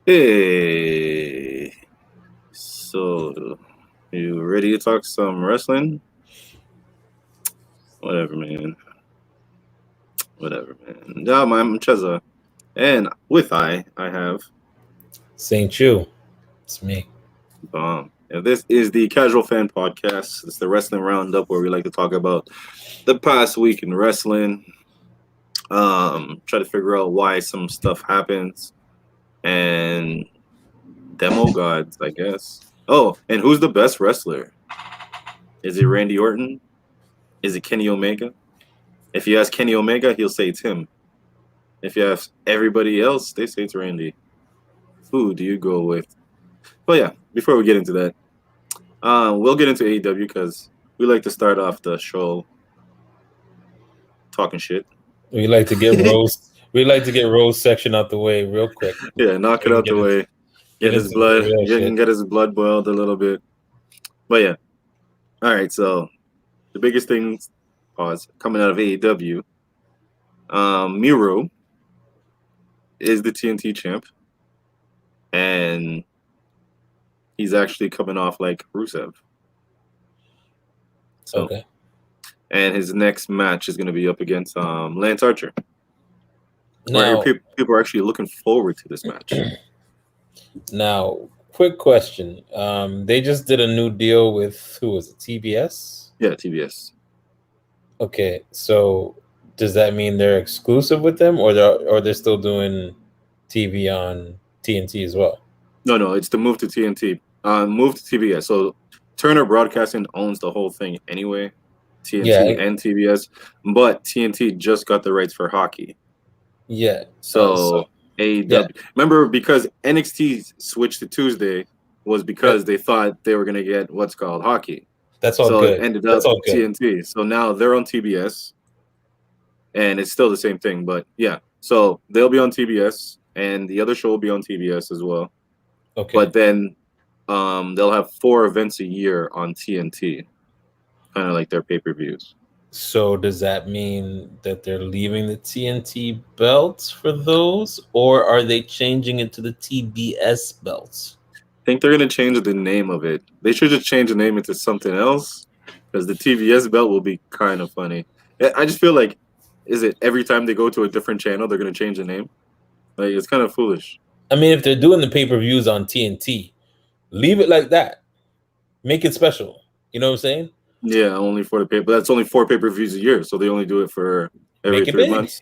Hey, so you ready to talk some wrestling? Whatever, man. Whatever, man. Yeah, I'm CheZZa, and with I have St. Chu. It's me. And this is the Casual Fan Podcast. It's the wrestling roundup where we like to talk about the past week in wrestling. Try to figure out why some stuff happens, and demo gods, I guess. Oh, and who's the best wrestler? Is it Randy Orton? Is it Kenny Omega? If you ask Kenny Omega, he'll say it's him. If you ask everybody else, they say it's Randy. Who do you go with? But yeah, before we get into that, we'll get into AEW because we like to start off the show talking shit. We like to get Rose. We like to get Rose section out the way real quick. Yeah, knock So it we can out the way. get into the real shit. Get his blood boiled a little bit. But yeah, all right. So the biggest things, coming out of AEW, Miro is the TNT champ, and he's actually coming off like Rusev. So, Okay. and his next match is going to be up against Lance Archer. Now, People are actually looking forward to this match. Now, quick question. They just did a new deal with who was it? TBS? Yeah, TBS. Okay, so does that mean they're exclusive with them, or they're still doing TV on TNT as well? No, it's the move to TNT. Move to TBS. So Turner Broadcasting owns the whole thing anyway, TNT and TBS. But TNT just got the rights for hockey. Yeah. So AEW. Yeah. Remember, because NXT switched to Tuesday was because they thought they were going to get what's called hockey. That's all good. It ended up TNT. So now they're on TBS, and it's still the same thing. But yeah, so they'll be on TBS, and the other show will be on TBS as well. Okay. But then they'll have 4 events a year on TNT, kind of like their pay-per-views. So does that mean that they're leaving the TNT belts for those, or are they changing it to the TBS belts? I think they're going to change the name of it. They should just change the name into something else, because the TBS belt will be kind of funny. I just feel like, is it every time they go to a different channel, they're going to change the name? Like, it's kind of foolish. I mean, if they're doing the pay-per-views on TNT, leave it like that. Make it special. You know what I'm saying? Yeah, only for the pay. But that's only 4 pay-per-views a year, so they only do it for every 3 months.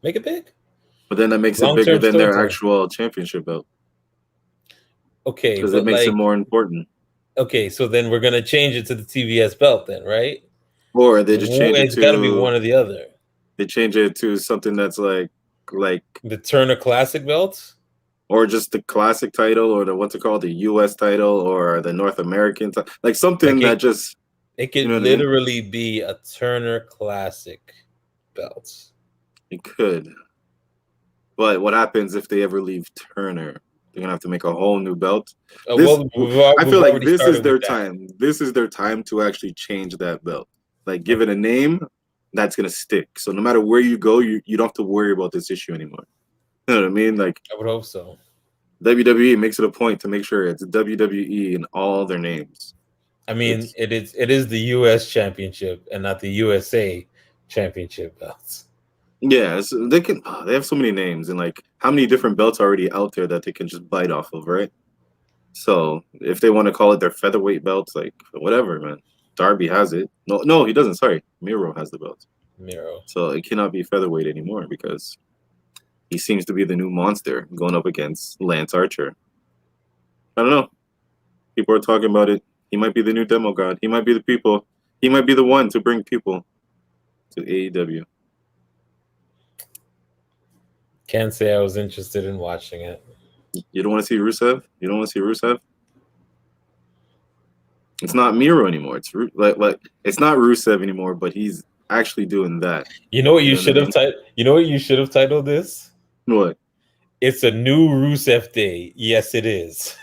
Make it big. But then that makes it bigger than their actual championship belt. Okay, because it makes it more important. Okay, so then we're gonna change it to the TBS belt, then, right? Or they just change it to. It's got to be one or the other. They change it to something that's like the Turner Classic belt, or just the classic title, or the what's it called, the U.S. title, or the North American title, like something that just. It could literally be a Turner Classic belt. It could. But what happens if they ever leave Turner? They're gonna have to make a whole new belt. I feel like this is their time. This is their time to actually change that belt. Like, give it a name that's gonna stick. So no matter where you go, you don't have to worry about this issue anymore. You know what I mean? Like, I would hope so. WWE makes it a point to make sure it's WWE in all their names. I mean, it is the U.S. Championship and not the USA Championship belts. Yeah, so they have so many names, and like how many different belts are already out there that they can just bite off of, right? So if they want to call it their featherweight belts, like whatever, man. Darby has it. No, he doesn't. Sorry, Miro has the belt. Miro. So it cannot be featherweight anymore because he seems to be the new monster going up against Lance Archer. I don't know. People are talking about it. He might be the new demo god. He might be the people. He might be the one to bring people to AEW. Can't say I was interested in watching it. You don't want to see Rusev? You don't want to see Rusev? It's not Miro anymore. It's like it's not Rusev anymore, but he's actually doing that. You know what you should have titled? You know what you should have titled this? What? It's a new Rusev Day. Yes, it is.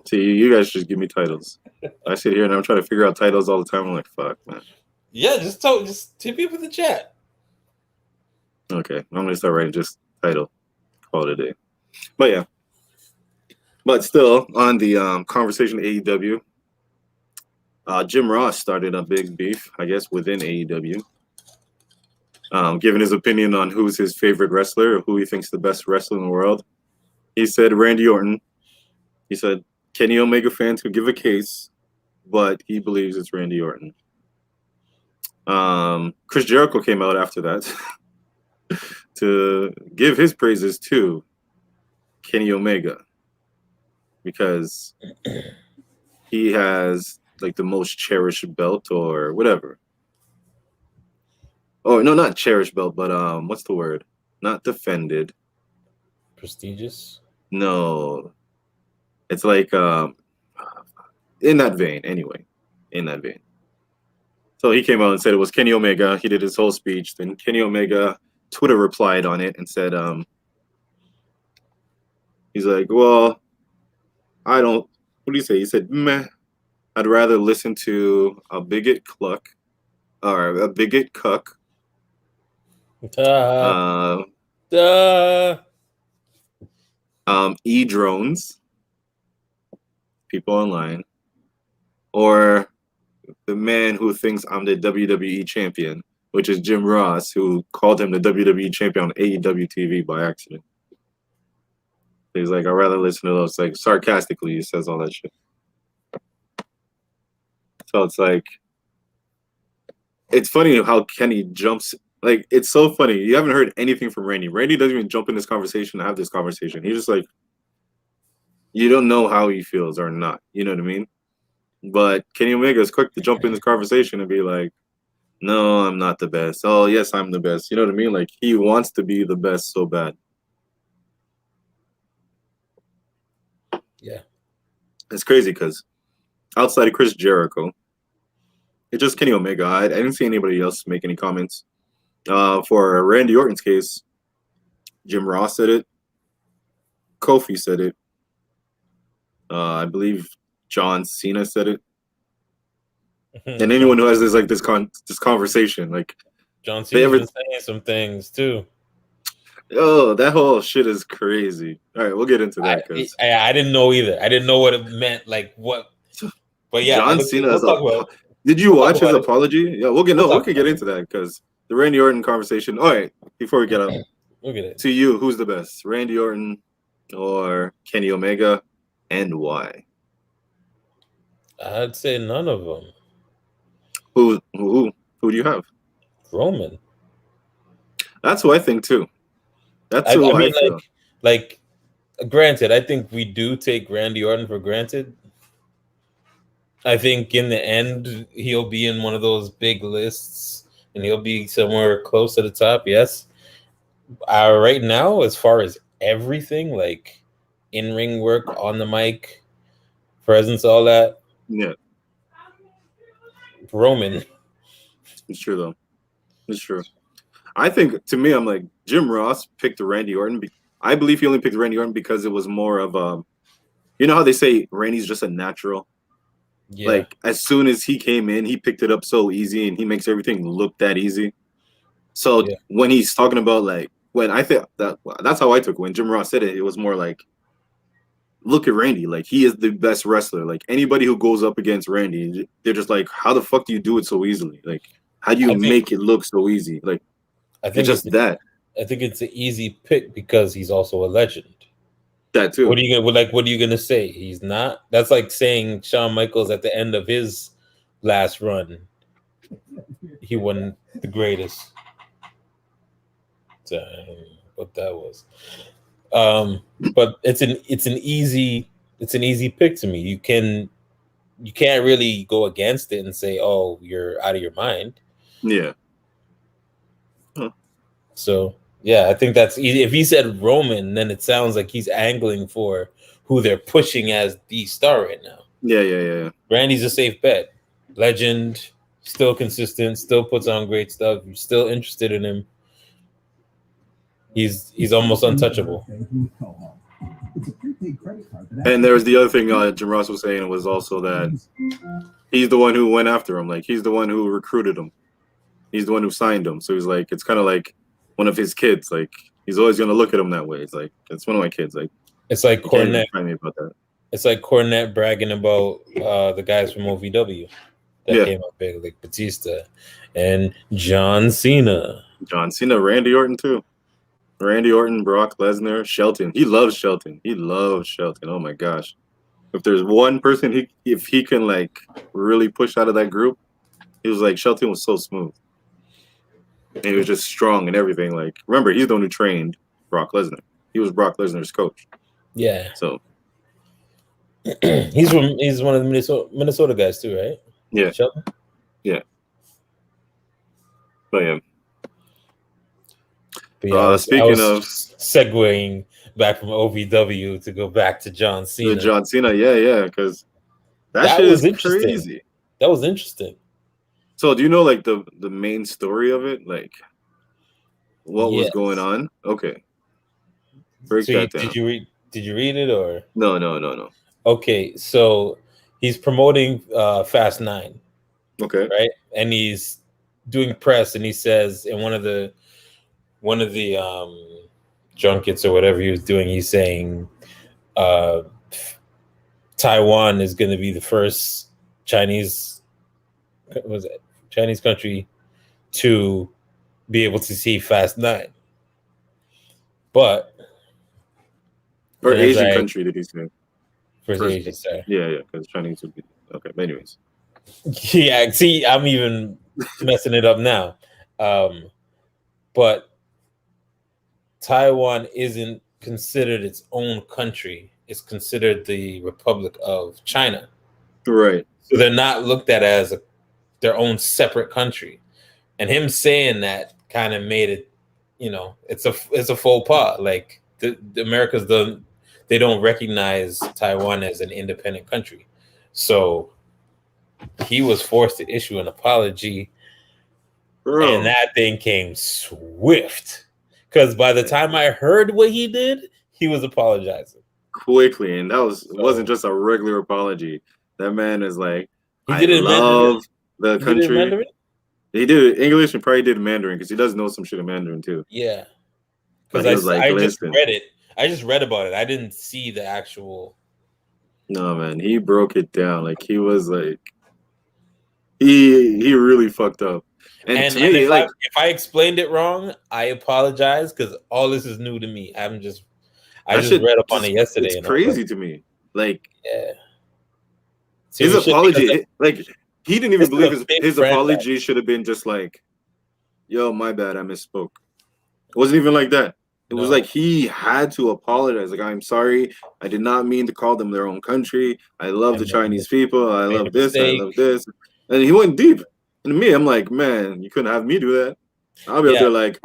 See, you guys just give me titles. I sit here and I'm trying to figure out titles all the time. I'm like, fuck, man. Yeah, just tip me up in the chat. Okay, I'm gonna start writing just title. call it a day. But yeah. But still, on the conversation AEW, Jim Ross started a big beef, I guess, within AEW. Giving his opinion on who's his favorite wrestler, or who he thinks the best wrestler in the world. He said Randy Orton. He said Kenny Omega fans could give a case, but he believes it's Randy Orton. Chris Jericho came out after that to give his praises to Kenny Omega because he has like the most cherished belt or whatever. Oh no, not cherished belt, but what's the word? Not defended. Prestigious? No. It's like in that vein, anyway. In that vein. So he came out and said it was Kenny Omega. He did his whole speech. Then Kenny Omega Twitter replied on it and said, he's like, well, I don't, what do you say? He said, meh, I'd rather listen to a bigot cluck or a bigot cuck. E-drones, people online, or the man who thinks I'm the WWE champion, which is Jim Ross, who called him the WWE champion on AEW TV by accident. He's like, I'd rather listen to those. Like, sarcastically, he says all that shit. So it's like, it's funny how Kenny jumps. Like, it's so funny. You haven't heard anything from Randy. Randy doesn't even jump in this conversation to have this conversation. He's just like, you don't know how he feels or not. You know what I mean? But Kenny Omega is quick to jump in this conversation and be like, no, I'm not the best. Oh, yes, I'm the best. You know what I mean? Like, he wants to be the best so bad. Yeah. It's crazy because outside of Chris Jericho, it's just Kenny Omega. I didn't see anybody else make any comments. For Randy Orton's case, Jim Ross said it. Kofi said it. I believe John Cena said it. And anyone who has this conversation, like John Cena's been saying some things too. Oh, that whole shit is crazy. All right, we'll get into that because I didn't know either. I didn't know what it meant. Like what? But yeah, John Cena. Did you watch his apology? Yeah, we can get into that because the Randy Orton conversation. All right, before we get up, look at it. To you, who's the best, Randy Orton or Kenny Omega, and why? I'd say none of them. Who do you have? Roman. That's who I think too. That's who I feel. Like, granted, I think we do take Randy Orton for granted. I think in the end, he'll be in one of those big lists and he'll be somewhere close to the top. Yes. Right now, as far as everything, like in-ring work, on the mic, presence, all that. Yeah. Roman. It's true, though. It's true. I think, to me, I'm like, Jim Ross picked Randy Orton. I believe he only picked Randy Orton because it was more of you know how they say Randy's just a natural? Yeah. Like, as soon as he came in, he picked it up so easy and he makes everything look that easy. So when he's talking about, like, when I think that's how I took it. When Jim Ross said it, it was more like, look at Randy. Like, he is the best wrestler. Like, anybody who goes up against Randy, they're just like, how the fuck do you do it so easily? Like, how do you make it look so easy? Like, I think it's just that. I think it's an easy pick because he's also a legend. That too. What are you gonna say? He's not. That's like saying Shawn Michaels at the end of his last run, he won the greatest. So, I don't know what that was. But it's an easy pick to me. You can't really go against it and say, oh, you're out of your mind. Yeah. Huh. So yeah, I think that's easy. If he said Roman, then it sounds like he's angling for who they're pushing as the star right now. Yeah. Randy's a safe bet. Legend, still consistent, still puts on great stuff. You're still interested in him. He's almost untouchable. And there's the other thing Jim Ross was saying was also that he's the one who went after him. Like, he's the one who recruited him. He's the one who signed him. So he's like, it's kind of like one of his kids. Like, He's always gonna look at him that way. It's like it's one of my kids. Like It's like you can't even Cornette. find me about that. It's like Cornette bragging about the guys from OVW that Yeah. came up big, like Batista and John Cena. John Cena, Randy Orton too. Randy Orton, Brock Lesnar, Shelton. He loves Shelton. He loves Shelton. Oh my gosh. If there's one person if he can like really push out of that group, he was like Shelton was so smooth. And he was just strong and everything. Like remember, he's the one who trained Brock Lesnar. He was Brock Lesnar's coach. Yeah. So he's one of the Minnesota guys too, right? yeah. Shelton? Yeah. But yeah. But yeah, speaking of segueing back from OVW to go back to John Cena. John Cena, yeah, because that shit is crazy. That was interesting. So do you know like the main story of it? Like what was going on? Okay. Break that down. Did you read it or No. Okay, so he's promoting Fast 9. Okay. Right? And he's doing press and he says in one of the junkets or whatever he was doing, he's saying Taiwan is going to be the first Chinese country to be able to see Fast 9. But or Asian country, did he say? First Asian, sorry. Yeah, because Chinese would be okay. But anyways. Yeah, see, I'm even messing it up now. But Taiwan isn't considered its own country. It's considered the Republic of China. Right. So they're not looked at as their own separate country. And him saying that kind of made it, it's a faux pas. Like the Americas they don't recognize Taiwan as an independent country. So he was forced to issue an apology. Bro. And that thing came swift. Because by the time I heard what he did, he was apologizing quickly, and that wasn't just a regular apology. That man is like, he did love the country. He did English and probably did Mandarin because he does know some shit in Mandarin too. Yeah, because I just read it. I just read about it. I didn't see the actual. No, man, he broke it down. Like he was like, he really fucked up. And if I explained it wrong, I apologize because all this is new to me. I just read up on it yesterday. It's crazy to me. Like, yeah, his apology, like he didn't even believe his apology should have been just like, "Yo, my bad, I misspoke." It wasn't even like that. It was like he had to apologize. Like, I'm sorry, I did not mean to call them their own country. I love the Chinese people. I love this. I love this. And he went deep. And me, I'm like, man, you couldn't have me do that. I'll be up there like,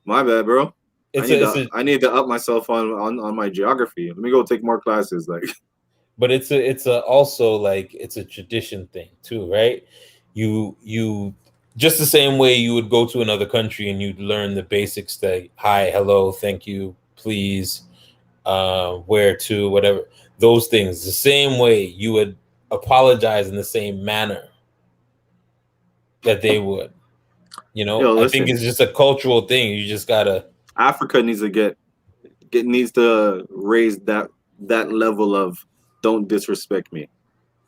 my bad, bro. I need to up myself on my geography. Let me go take more classes. Like, but it's also like it's a tradition thing too, right? You just the same way you would go to another country and you'd learn the basics like hi, hello, thank you, please, where to, whatever, those things. The same way you would apologize in the same manner that they would. I think it's just a cultural thing. You just gotta. Africa needs to needs to raise that level of don't disrespect me,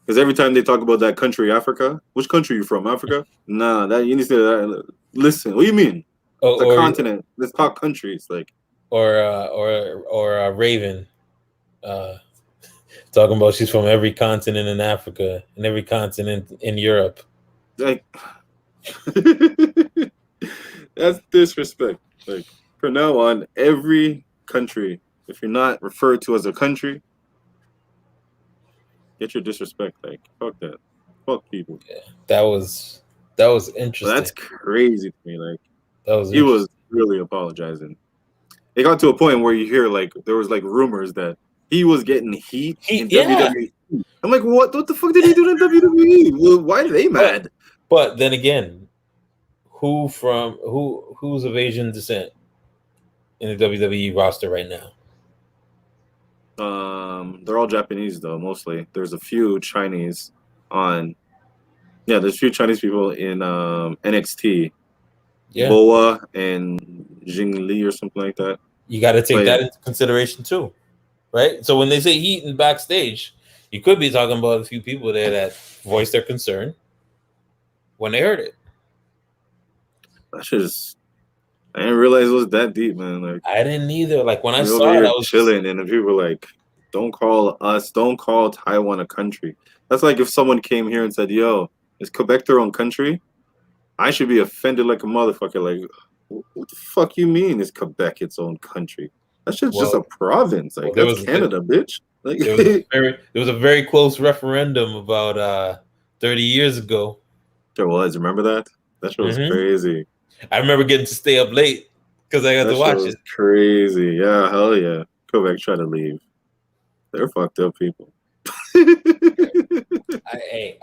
because every time they talk about that country, Africa, which country are you from? Africa? Nah, that you need to listen. What do you mean? It's a continent. Let's talk countries, like or Raven, talking about she's from every continent in Africa and every continent in Europe. Like. That's disrespect. Like from now on, every country, if you're not referred to as a country, get your disrespect. Like fuck that. Fuck people. Yeah, that was interesting. Well, that's crazy to me. Like he was really apologizing. It got to a point where you hear like there was like rumors that he was getting heat in WWE. I'm like, what the fuck did he do in WWE? Well, why are they mad? But then again, who's of Asian descent in the WWE roster right now? They're all Japanese though, mostly. There's a few Chinese on. Yeah, there's a few Chinese people in NXT. Yeah. Boa and Jing Lee or something like that. You got to take But that into consideration too, right? So when they say heat and backstage, you could be talking about a few people there that voiced their concern when they heard it. that shit is. I didn't realize it was that deep, man. Like I didn't either. Like when I we're over saw it, I here was just, chilling, and the people were like, "Don't call Taiwan a country." That's like if someone came here and said, "Yo, is Quebec their own country?" I should be offended like a motherfucker. Like, what the fuck you mean? Is Quebec its own country? That shit's just a well, province. Like, there that's was Canada, bitch. Like, there was a very close referendum about 30 years ago. there was. Remember that? That shit was Mm-hmm. crazy. I remember getting to stay up late because I got That to shit watch was it. crazy. Yeah, hell yeah. Quebec tried to leave. They're fucked up people.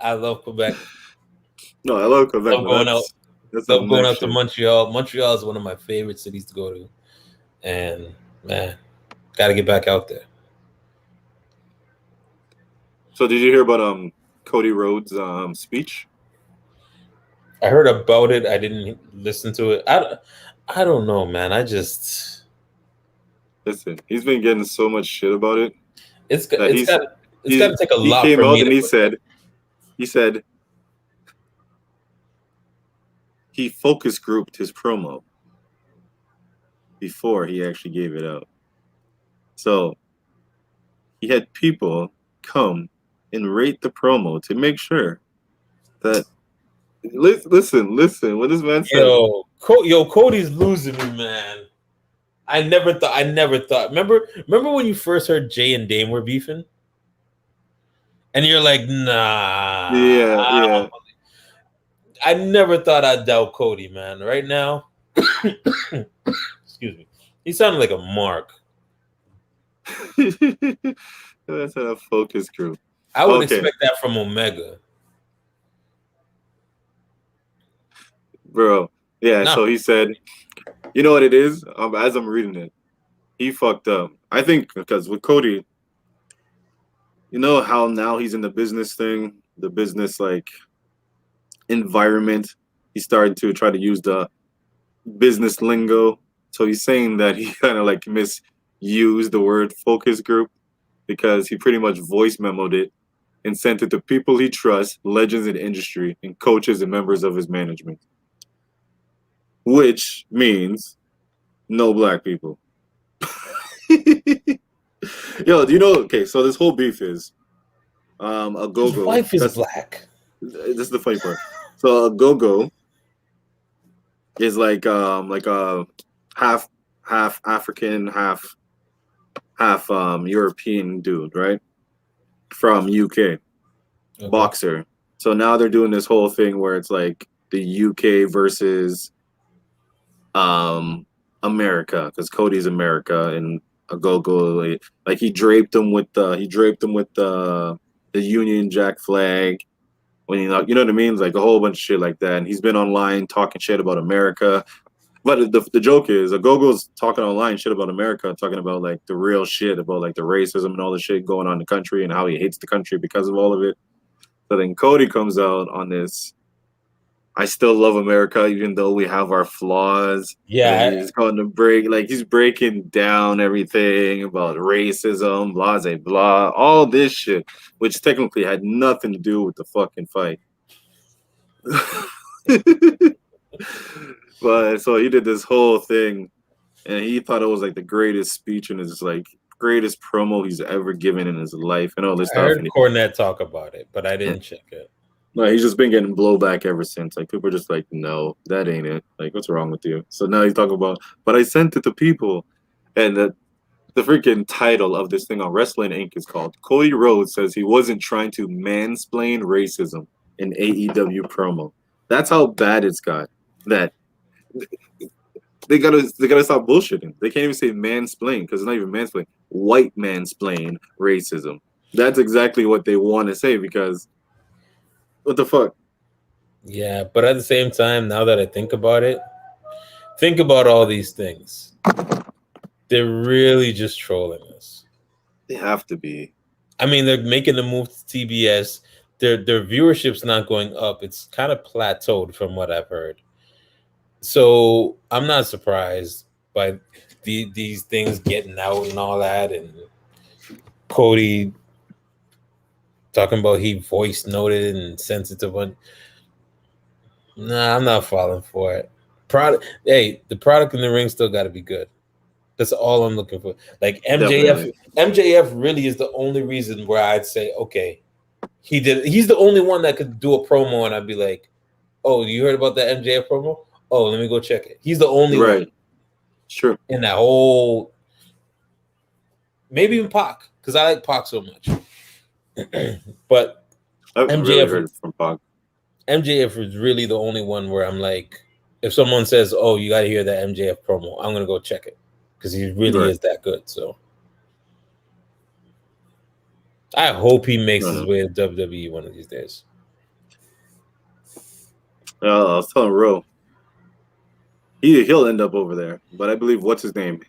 I love Quebec. No, I love Quebec, Love but going out. that's some Love going next out to shit. Montreal. Montreal is one of my favorite cities to go to, and man, got to get back out there. So did you hear about Cody Rhodes' speech? I heard about it. I didn't listen to it. I don't know, man. I just Listen, he's been getting so much shit about it that it's got he to take a he lot came for out me and to put that. he said he focus grouped his promo before he actually gave it out. So he had people come and rate the promo to make sure that listen. What this man said. Cody's losing me, man. I never thought. Remember when you first heard Jay and Dame were beefing, and you're like, nah. Yeah, yeah. I never thought I'd doubt Cody, man. Right now, excuse me, he sounded like a mark. That's a focus group. I would Okay, expect that from Omega. bro. Yeah, No, so he said, you know what it is? As I'm reading it, he fucked up. I think because with Cody, you know how now he's in the business thing, the business like environment. He started to try to use the business lingo. So he's saying that he kind of like misused the word focus group because he pretty much voice memoed it and sent it to people he trusts, legends in the industry, and coaches and members of his management. Which means no black people. Yo, do you know? Okay, so this whole beef is a his go-go. wife is That's black. this is the funny part. So a go-go is like a half African, half European dude, right? From UK, Okay. boxer. So now they're doing this whole thing where it's like the UK versus America, because Cody's America and a go-go like he draped him with the Union Jack flag when you know what I mean? Like a whole bunch of shit like that. And he's been online talking shit about America. But the joke is, a go-go's talking online shit about America, talking about like the real shit about like the racism and all the shit going on in the country and how he hates the country because of all of it. So then Cody comes out on this, I still love America even though we have our flaws. And then Yeah, he's going to he's breaking down everything about racism, blah, blah, blah, all this shit, which technically had nothing to do with the fucking fight. But so he did this whole thing and he thought it was like the greatest speech and his like greatest promo he's ever given in his life and all this I stuff. heard And Cornette talk about it, but I didn't check it. no, he's just been getting blowback ever since. Like people are just like, no, that ain't it. Like, what's wrong with you? So now he's talking about, but I sent it to people, and the freaking title of this thing on Wrestling Inc. is called Cody Rhodes says he wasn't trying to mansplain racism in AEW promo. That's how bad it's got. That they gotta stop bullshitting. They can't even say mansplain because it's not even mansplain. White mansplain racism. That's exactly what they want to say because what the fuck? Yeah, but at the same time, now that I think about it, think about all these things. They're really just trolling us. They have to be. I mean, they're making the move to TBS. Their viewership's not going up. It's kind of plateaued from what I've heard. So I'm not surprised by these things getting out and all that, and Cody talking about he voice noted and sensitive one. Nah, I'm not falling for it. The product in the ring still got to be good. That's all I'm looking for. Like Definitely. MJF really is the only reason where I'd say, okay, he's the only one that could do a promo, and I'd be like, oh, you heard about that MJF promo? Oh, let me go check it. He's the only one. Sure. In that whole, maybe even Pac, because I like Pac so much. But I've really heard it from Pac. MJF is really the only one where I'm like, if someone says, "Oh, you got to hear that MJF promo," I'm gonna go check it because he really is that good. So I hope he makes his way to WWE one of these days. I was telling Ro, he'll end up over there, but I believe what's his name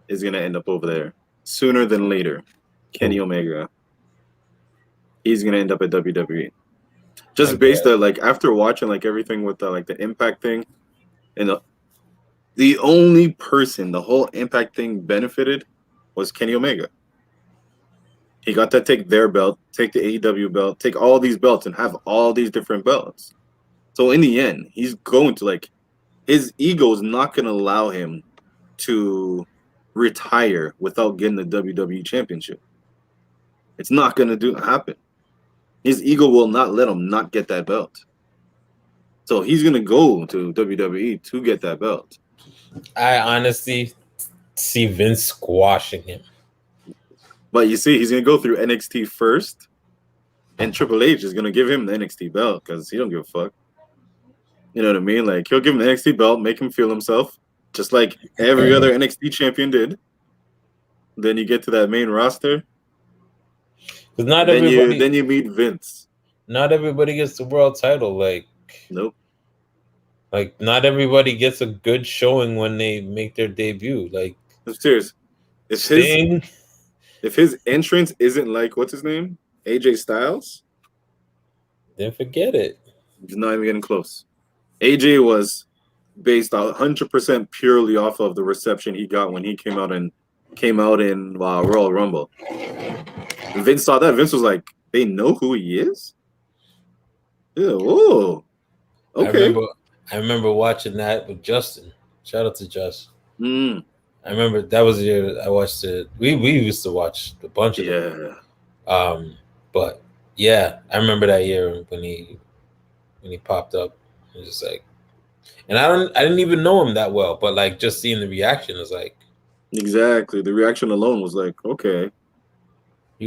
is gonna end up over there sooner than later. Kenny Omega. He's gonna end up at WWE. Just based on like after watching like everything with the Impact thing, and the only person the whole Impact thing benefited was Kenny Omega. He got to take their belt, take the AEW belt, take all these belts, and have all these different belts. So in the end, he's going to his ego is not going to allow him to retire without getting the WWE Championship. It's not going to happen. His ego will not let him not get that belt. So he's going to go to WWE to get that belt. I honestly see Vince squashing him. But you see, he's going to go through NXT first, and Triple H is going to give him the NXT belt because he don't give a fuck. You know what I mean? Like, he'll give him the NXT belt, make him feel himself, just like every other NXT champion did. Then you get to that main roster. Not then you meet Vince. Not everybody gets the world title. Like, nope. Like, not everybody gets a good showing when they make their debut. Like, I'm serious. If his entrance isn't like, what's his name? AJ Styles? Then forget it. He's not even getting close. AJ was based 100% purely off of the reception he got when he came out in Royal Rumble. Vince saw that. Vince was like, they know who he is? Yeah, whoa. Okay. I remember watching that with Justin. Shout out to Just. I remember that was the year I watched it. We used to watch a bunch of them. But yeah, I remember that year when he popped up. It was just like, and I didn't even know him that well, but like just seeing the reaction was like, exactly. The reaction alone was like, okay.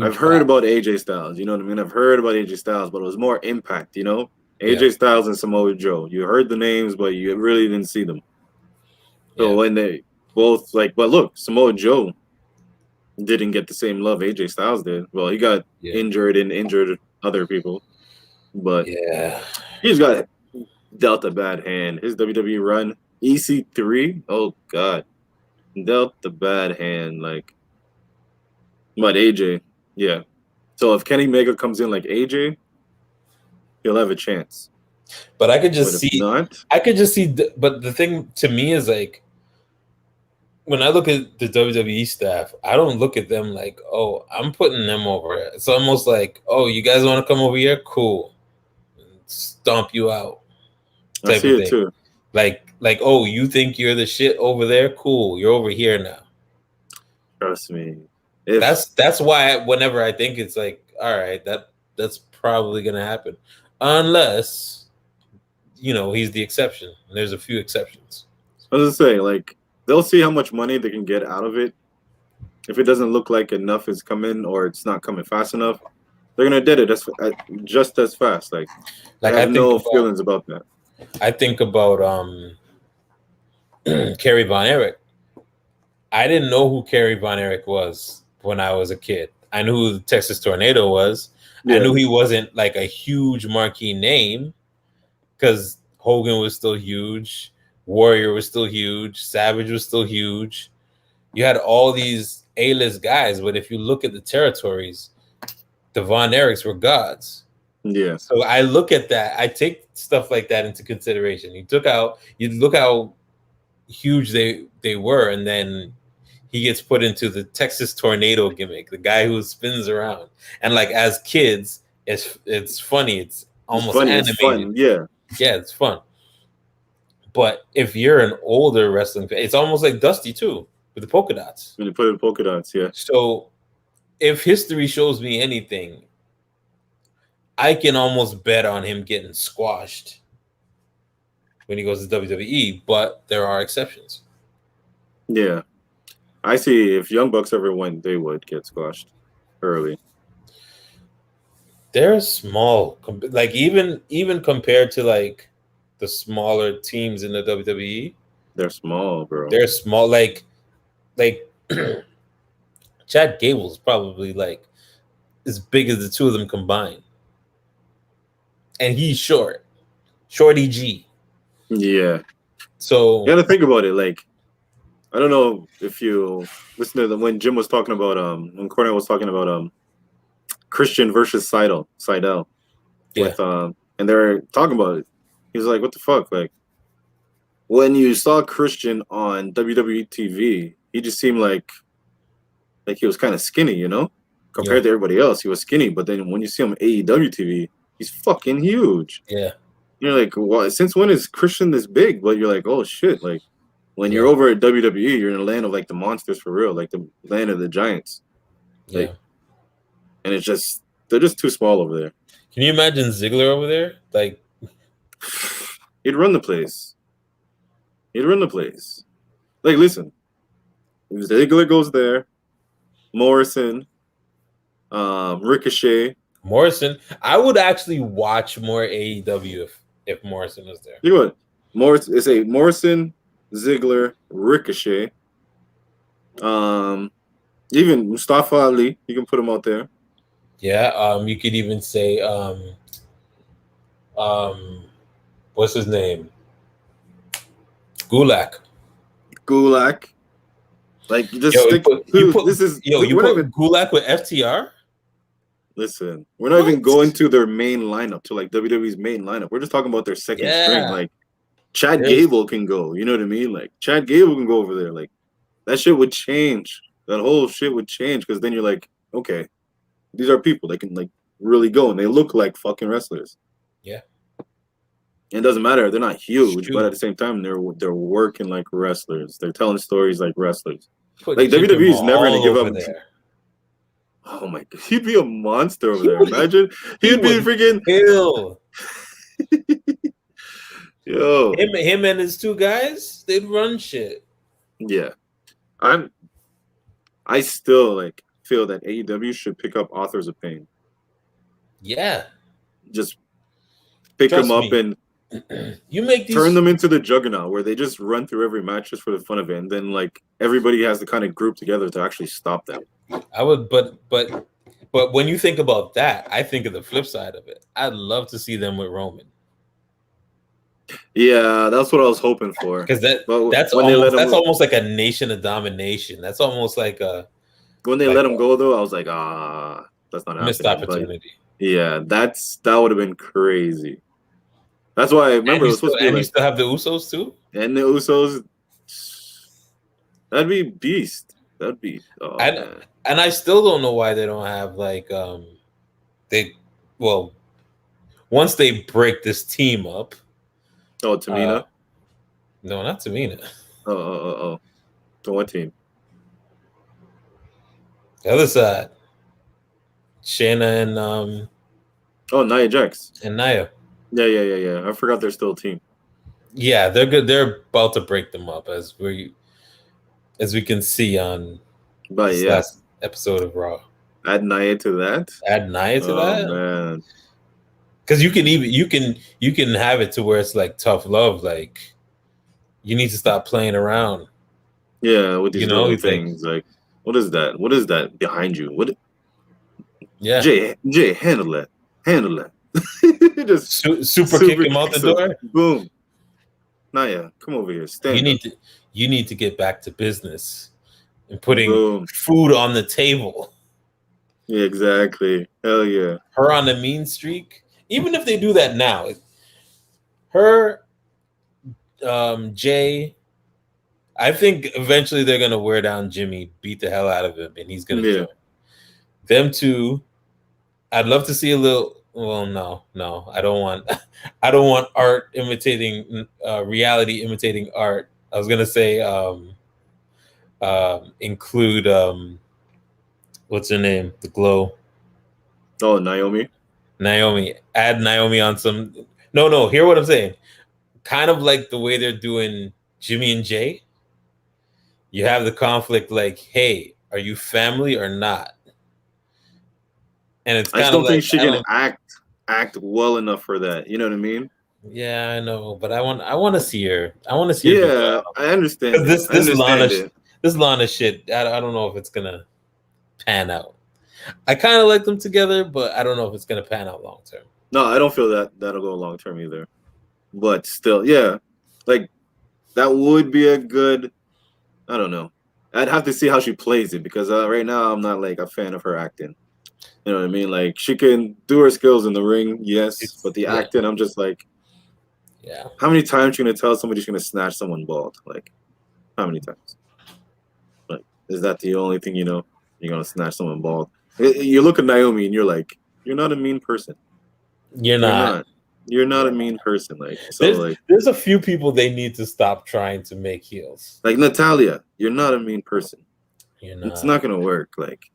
I've heard about AJ Styles, you know what I mean? I've heard about AJ Styles, but it was more Impact, you know? AJ Styles and Samoa Joe. You heard the names, but you really didn't see them. So when they both but look, Samoa Joe didn't get the same love AJ Styles did. Well, he got injured and injured other people. But he's got dealt a bad hand. His WWE run, EC3, oh God. Dealt the bad hand, but AJ, yeah. So if Kenny Omega comes in like AJ, he'll have a chance. But I could just see. But the thing to me is like, when I look at the WWE staff, I don't look at them like, oh, I'm putting them over. It's almost like, oh, you guys want to come over here? Cool. Stomp you out. I see it too. Like, oh, you think you're the shit over there? Cool. You're over here now. Trust me. That's why whenever I think it's like, all right, that's probably gonna happen, unless he's the exception. There's a few exceptions. I was gonna say, they'll see how much money they can get out of it. If it doesn't look like enough is coming or it's not coming fast enough, they're gonna dead it just as fast. I have no feelings about that. I think about Kerry Von Erich. I didn't know who Kerry Von Erich was when I was a kid. I knew who the Texas Tornado was. I knew he wasn't like a huge marquee name because Hogan was still huge. Warrior was still huge. Savage was still huge. You had all these A-list guys, but if you look at the territories, the Von Erichs were gods. Yeah. So I look at that. I take stuff like that into consideration. You look how huge they were, and then he gets put into the Texas Tornado gimmick, the guy who spins around, and like as kids, it's funny, it's almost funny. animated. It's fun. Yeah. Yeah, it's fun. But if you're an older wrestling fan, it's almost like Dusty too, with the polka dots. When you put in polka dots, yeah. So if history shows me anything, I can almost bet on him getting squashed when he goes to WWE, but there are exceptions. Yeah. I see if Young Bucks ever went, they would get squashed early. They're small, like even compared to like the smaller teams in the WWE. They're small, bro. They're small, like Chad Gable's probably like as big as the two of them combined, and he's shorty G. Yeah. So you got to think about it. Like, I don't know if you listen to when Jim was talking about when Cornette was talking about Christian versus Seidel with and they're talking about it. He was like, "What the fuck?" Like, when you saw Christian on WWE TV, he just seemed like he was kind of skinny, you know, compared to everybody else. He was skinny, but then when you see him on AEW TV, he's fucking huge. Yeah. You're like, well, since when is Christian this big? But you're like, oh shit, like when you're over at WWE, you're in the land of like the monsters for real, like the land of the giants. Like, and it's just they're just too small over there. Can you imagine Ziggler over there? Like, he'd run the place. Like, listen, if Ziggler goes there, Morrison, Ricochet. Morrison, I would actually watch more AEW if Morrison was there. You know what? Morrison, Ziggler, Ricochet. Even Mustafa Ali, you can put him out there. Yeah, you could even say what's his name? Gulak. Like, you just stick. You put Gulak with FTR. Listen, we're not even going to their main lineup, to like WWE's main lineup. We're just talking about their second string. Like, Chad Gable can go. You know what I mean? Like, Chad Gable can go over there. Like, that shit would change. That whole shit would change, because then you're like, okay, these are people that can like really go, and they look like fucking wrestlers. Yeah. And it doesn't matter. They're not huge, but at the same time, they're working like wrestlers. They're telling stories like wrestlers. Like, WWE is never going to give up. There. Oh my god, he'd be a monster over there. Imagine he'd be freaking kill. Yo, him and his two guys, they'd run shit. Yeah, I still like feel that AEW should pick up Authors of Pain. Yeah, just pick them up and you make turn them into the Juggernaut, where they just run through every match just for the fun of it, and then like everybody has to kind of group together to actually stop them. I would, but when you think about that, I think of the flip side of it. I'd love to see them with Roman. Yeah, that's what I was hoping for. Because that's almost like a Nation of Domination. That's almost like a when they let him go though. I was like, that's not happening. Missed opportunity. But yeah, that would have been crazy. That's why I remember it was supposed to be like, you still have the Usos too. And the Usos, that'd be beast. That'd be. And I still don't know why they don't have like once they break this team up. Oh, Tamina? No, not Tamina. Oh. To what team? The other side. Shayna and Nia Jax. And Nia. Yeah. I forgot they're still a team. Yeah, they're good. They're about to break them up as we can see on last episode of Raw. Add Nia to that? Oh, man. Because you can have it to where it's like tough love, like you need to stop playing around. Yeah, with these little things. Like, what is that? What is that behind you? What? Yeah, Jay, handle that. Just super kick him out the door. Boom. Nia, come over here. Stand. You need to get back to business and putting food on the table. Yeah, exactly. Hell yeah. Her on a mean streak. Even if they do that now, her, Jay, I think eventually they're gonna wear down Jimmy, beat the hell out of him, and he's gonna Yeah. join. Them two, I'd love to see a little. Well, no, I don't want. I don't want art imitating reality imitating art. I was gonna say include what's her name? The Glow. Oh, Naomi. Naomi. Add Naomi on some. No. Hear what I'm saying. Kind of like the way they're doing Jimmy and Jay. You have the conflict like, hey, are you family or not? And it's I just kind of don't think like she I can don't. act well enough for that. You know what I mean? Yeah, I know, but I want to see her. I want to see her do Yeah, well. I understand Because it. I understand it. This Lana shit. I don't know if it's gonna pan out. I kind of like them together, but I don't know if it's gonna pan out long term. No, I don't feel that that'll go long term either. But still, yeah, like that would be a good. I don't know. I'd have to see how she plays it because right now I'm not like a fan of her acting. You know what I mean? Like she can do her skills in the ring, yes, but the Yeah, acting, I'm just like, yeah. how many times you gonna tell somebody she's gonna snatch someone bald? Like, how many times? Like, is that the only thing you know? You're gonna snatch someone bald. You look at Naomi and you're like, you're not a mean person. You're You're not. not. You're not a mean person. Like, so There's like there's a few people they need to stop trying to make heels. like Natalia, you're not a mean person. You're It's not. not gonna work. Like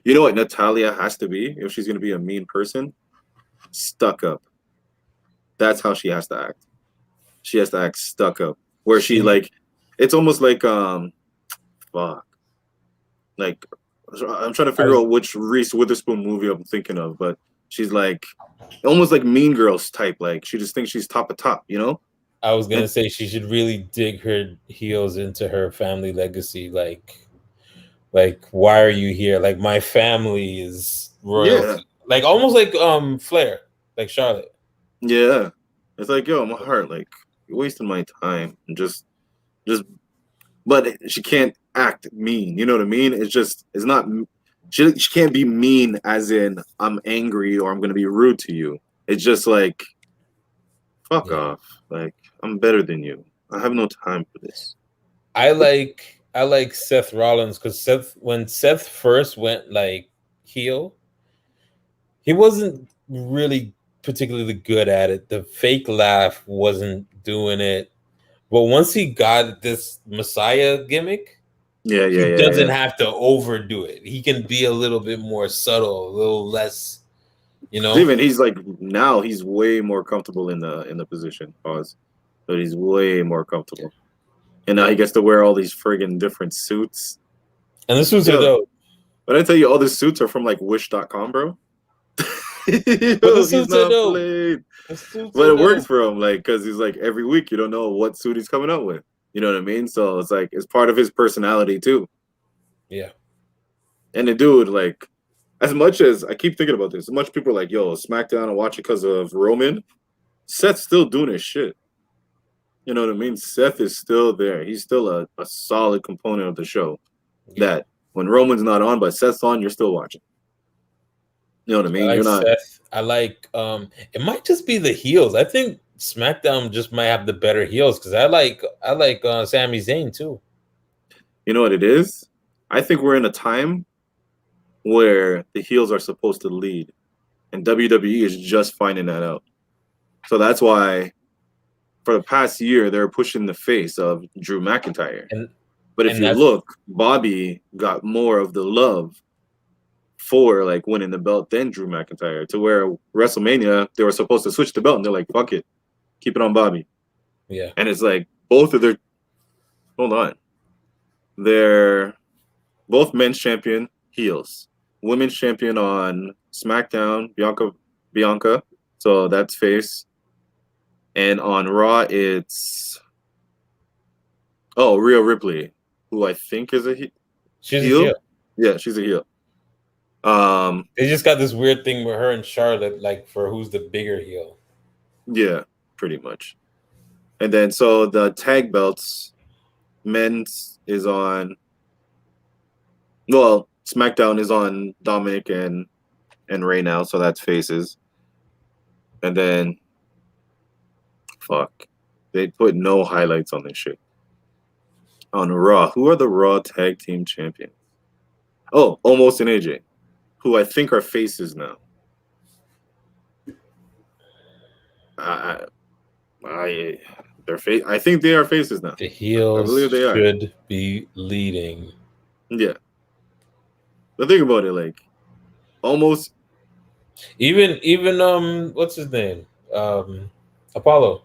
you know what Natalia has to be if she's gonna be a mean person? Stuck up. That's how she has to act. She has to act stuck up. Where she She like it's almost like fuck. Like I'm trying to I figure was out which Reese Witherspoon movie I'm thinking of, but she's like almost like Mean Girls type. Like she just thinks she's top of top, you know? I was And gonna say she should really dig her heels into her family legacy. Like why are you here? Like my family is yeah, royalty. Like almost like Flair, like Charlotte. yeah. It's like, yo, my heart, like you're wasting my time. And just but she can't act mean. You know what I mean? It's not. She can't be mean as in I'm angry or I'm gonna be rude to you. It's just like fuck Yeah. off. Like I'm better than you. I have no time for this. I like Seth Rollins because when Seth first went like heel, he wasn't really particularly good at it. The fake laugh wasn't doing it. But once he got this Messiah gimmick, Yeah, yeah, he yeah, doesn't yeah. have to overdo it. He can be a little bit more subtle, a little less, you know. Even he's like now he's way more comfortable in the position. Pause. But he's way more comfortable. And now Yeah. he gets to wear all these friggin' different suits. And the suits are Yo, dope. but I tell you, all the suits are from like Wish.com, bro. But the Yo, he's suits are not dope. playing. The suits But are it works dope. for him, like, because he's like every week you don't know what suit he's coming out with. You know what I mean? So it's like it's part of his personality too. Yeah. And the dude, like, as much as I keep thinking about this, as much people are like, yo, SmackDown, I watch it because of Roman. Seth's still doing his shit. You know what I mean? Seth is still there. He's still a solid component of the show. Yeah. That when Roman's not on, but Seth's on, you're still watching. You know what I I mean? like You're not. Seth. I like it might just be the heels. I think SmackDown just might have the better heels because I like Sami Zayn too. You know what it is? I think we're in a time where the heels are supposed to lead, and WWE is just finding that out. So that's why for the past year they're pushing the face of Drew McIntyre. And But if and you that's look, Bobby got more of the love for like winning the belt than Drew McIntyre. To where WrestleMania they were supposed to switch the belt and they're like, fuck it, keep it on Bobby. yeah. And it's like both of their hold on. They're both men's champion heels. Women's champion on SmackDown, Bianca. So that's face. And on Raw, it's Rhea Ripley, who I think is a She's a heel. heel. Yeah, she's a heel. Um, They just got this weird thing with her and Charlotte, like for who's the bigger heel. yeah, pretty much. And then so the tag belts, men's is on. Well, SmackDown is on Dominic and Ray now, so that's faces. And then, fuck, they put no highlights on this shit. on Raw. Who are the Raw Tag Team Champions? Oh, Almost and AJ, who I think are faces now. I think they are faces now. The heels I believe they are. should be leading. Yeah. But think about it, like Almost. Even what's his name? Apollo.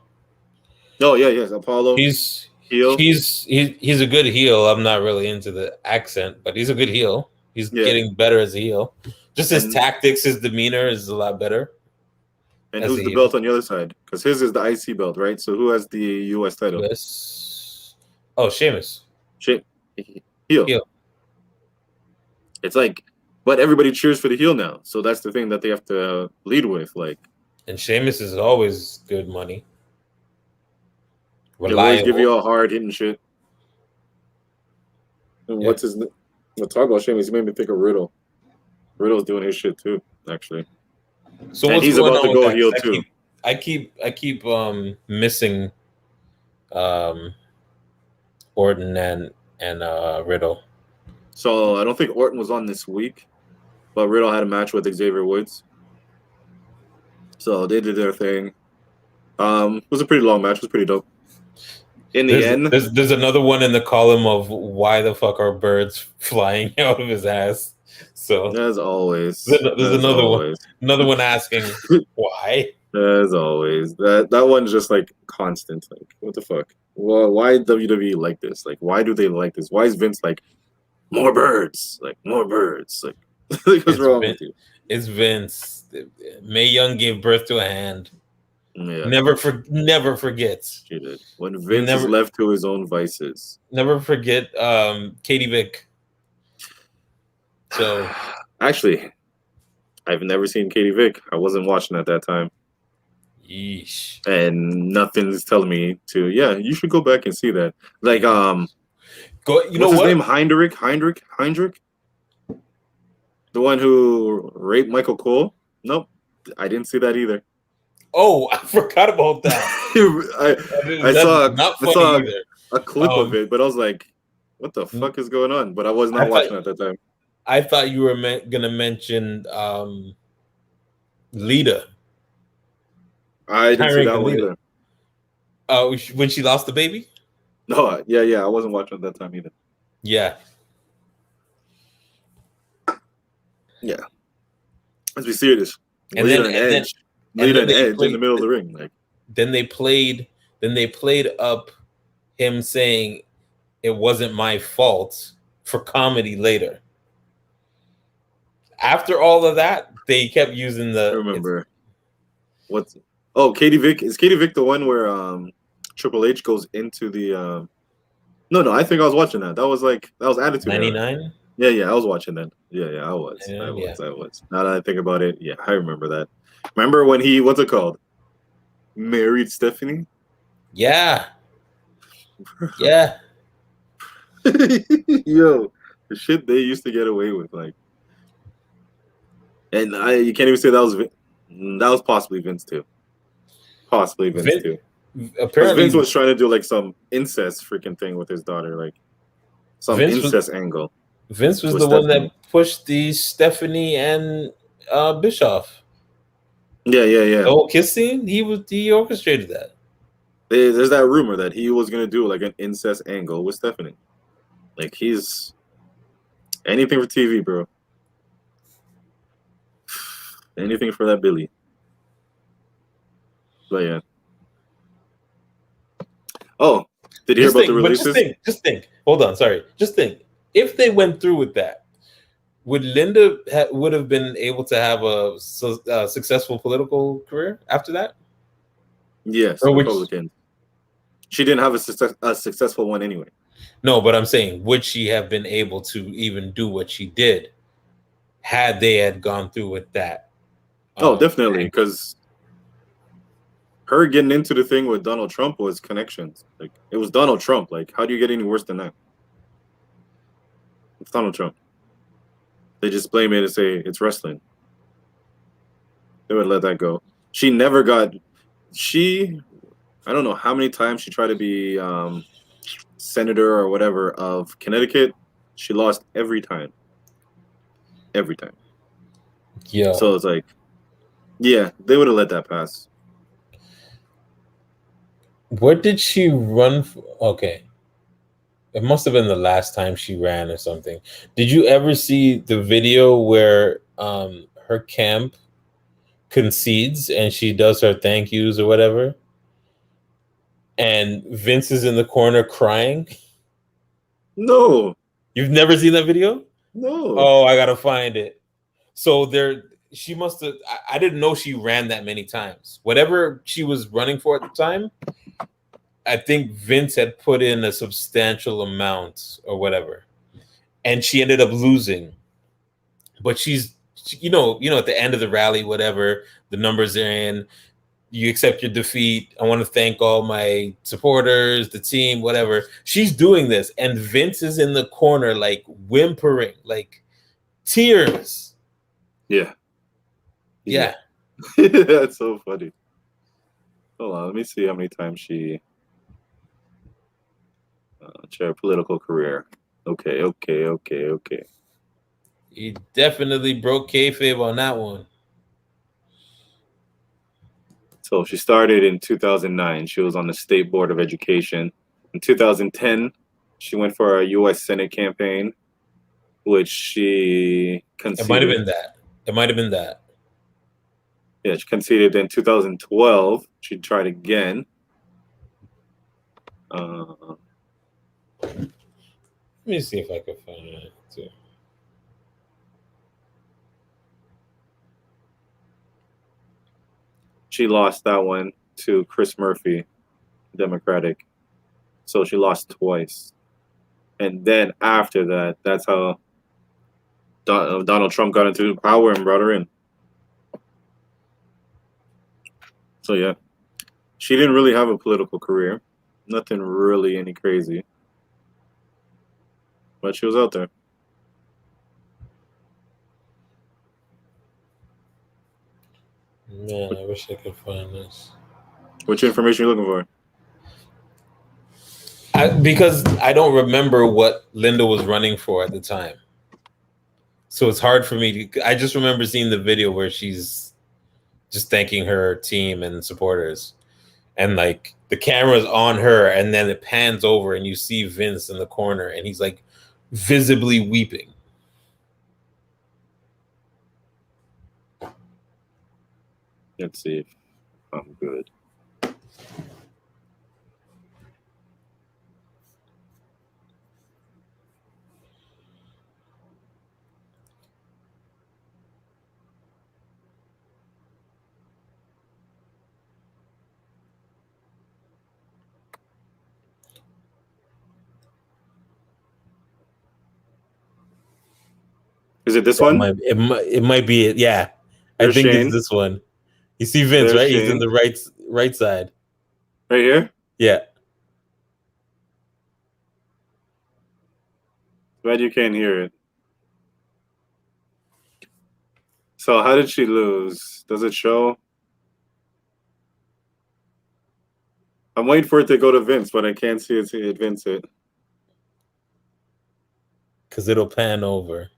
Oh yeah, yes, Apollo. He's heel. He's a good heel. I'm not really into the accent, but he's a good heel. He's getting better as a heel. Just his tactics, his demeanor is a lot better. And who's the belt on the other side? Because his is the IC belt, right? So who has the US title? Oh, Sheamus. Heel. It's like, but everybody cheers for the heel now. So that's the thing that they have to lead with. Like, and Sheamus is always good money. Reliable. They always give you all hard hitting shit. And what's his name? We'll talk about Sheamus. He made me think of Riddle. Riddle's doing his shit too, actually. So and what's he's going about on to go with heel that? too. I keep missing Orton and Riddle. So I don't think Orton was on this week, but Riddle had a match with Xavier Woods. So they did their thing. It was a pretty long match. It was pretty dope. In the end, there's another one in the column of why the fuck are birds flying out of his ass. So as always, there's another one asking why. As always, that one's just like constant. Like, what the fuck? Well, why WWE like this? Like, why do they like this? Why is Vince like more birds? Like more birds? Like, what's wrong with you? It's Vince. Mae Young gave birth to a hand. Yeah. Never forgets. She did. When Vince is left to his own vices. Never forget Katie Vick. So actually, I've never seen Katie Vick. I wasn't watching at that time. Yeesh. And nothing's telling me to, you should go back and see that. Like, what's his name? Heinrich? The one who raped Michael Cole? Nope. I didn't see that either. Oh, I forgot about that. I saw a clip of it, but I was like, what the fuck is going on? But I was not watching at that time. I thought you were going to mention Lita. I didn't see that one either. When she lost the baby? No, yeah. I wasn't watching at that time either. Yeah. Yeah. Let's be serious. And Lita then Edge. Lita and Edge in the middle of the ring. Like, then they played up him saying it wasn't my fault for comedy later. After all of that, they kept using the. I remember. Katie Vick. Is Katie Vick the one where Triple H goes into the No, I think I was watching that. That was Attitude 99? Yeah, I was watching that. Yeah, I was. I was. Now that I think about it, yeah, I remember that. Remember when he, what's it called? Married Stephanie? Yeah. Yeah. Yo, the shit they used to get away with, like. And you can't even say that was possibly Vince too. Possibly Vince too. Apparently Vince was trying to do like some incest freaking thing with his daughter, like some incest angle. Vince was the one that pushed the Stephanie and Bischoff. Yeah. The whole kiss scene, he orchestrated that. There's that rumor that he was gonna do like an incest angle with Stephanie. Like he's anything for TV, bro. Anything for that Billy. But yeah. Oh, did you hear about the releases? Just think. Hold on, sorry. Just think. If they went through with that, would Linda would have been able to have a successful political career after that? Yes, Republican. She didn't have a successful one anyway. No, but I'm saying, would she have been able to even do what she did had they had gone through with that? Oh, definitely, because her getting into the thing with Donald Trump was connections. Like, it was Donald Trump. Like, how do you get any worse than that? It's Donald Trump. They just blame it and say it's wrestling. They would let that go. She never got. I don't know how many times she tried to be senator or whatever of Connecticut. She lost every time. Every time. Yeah. So it's like, yeah, they would have let that pass. What did she run for? Okay. It must have been the last time she ran or something. Did you ever see the video where her camp concedes and she does her thank yous or whatever? And Vince is in the corner crying? No. You've never seen that video? No. Oh, I gotta find it. So she must have. I didn't know she ran that many times. Whatever she was running for at the time, I think Vince had put in a substantial amount or whatever, and she ended up losing. But at the end of the rally, whatever the numbers are in, you accept your defeat. I want to thank all my supporters, the team, whatever. She's doing this, and Vince is in the corner, like whimpering, like tears. Yeah. Yeah. That's so funny. Hold on, let me see how many times she her political career. Okay. He definitely broke kayfabe on that one. So she started in 2009. She was on the State Board of Education. In 2010, she went for a U.S. Senate campaign, which she conceded. It might have been that. Yeah, she conceded in 2012. She tried again. Let me see if I can find it too. She lost that one to Chris Murphy, Democratic. So she lost twice. And then after that, that's how Donald Trump got into power and brought her in. So yeah, she didn't really have a political career. Nothing really any crazy. But she was out there. Man, I wish I could find this. Which information are you looking for? Because I don't remember what Linda was running for at the time. So it's hard for me to. I just remember seeing the video where she's just thanking her team and supporters. And like the camera's on her, and then it pans over, and you see Vince in the corner, and he's like visibly weeping. Let's see if I'm good. Is it this one? It might be it. Yeah, There's I think Shane. it's this one. You see Vince, There's right? Shane. He's in the right side. Right here? Yeah. Glad you can't hear it. So how did she lose? Does it show? I'm waiting for it to go to Vince, but I can't see it Vince it. Because it'll pan over.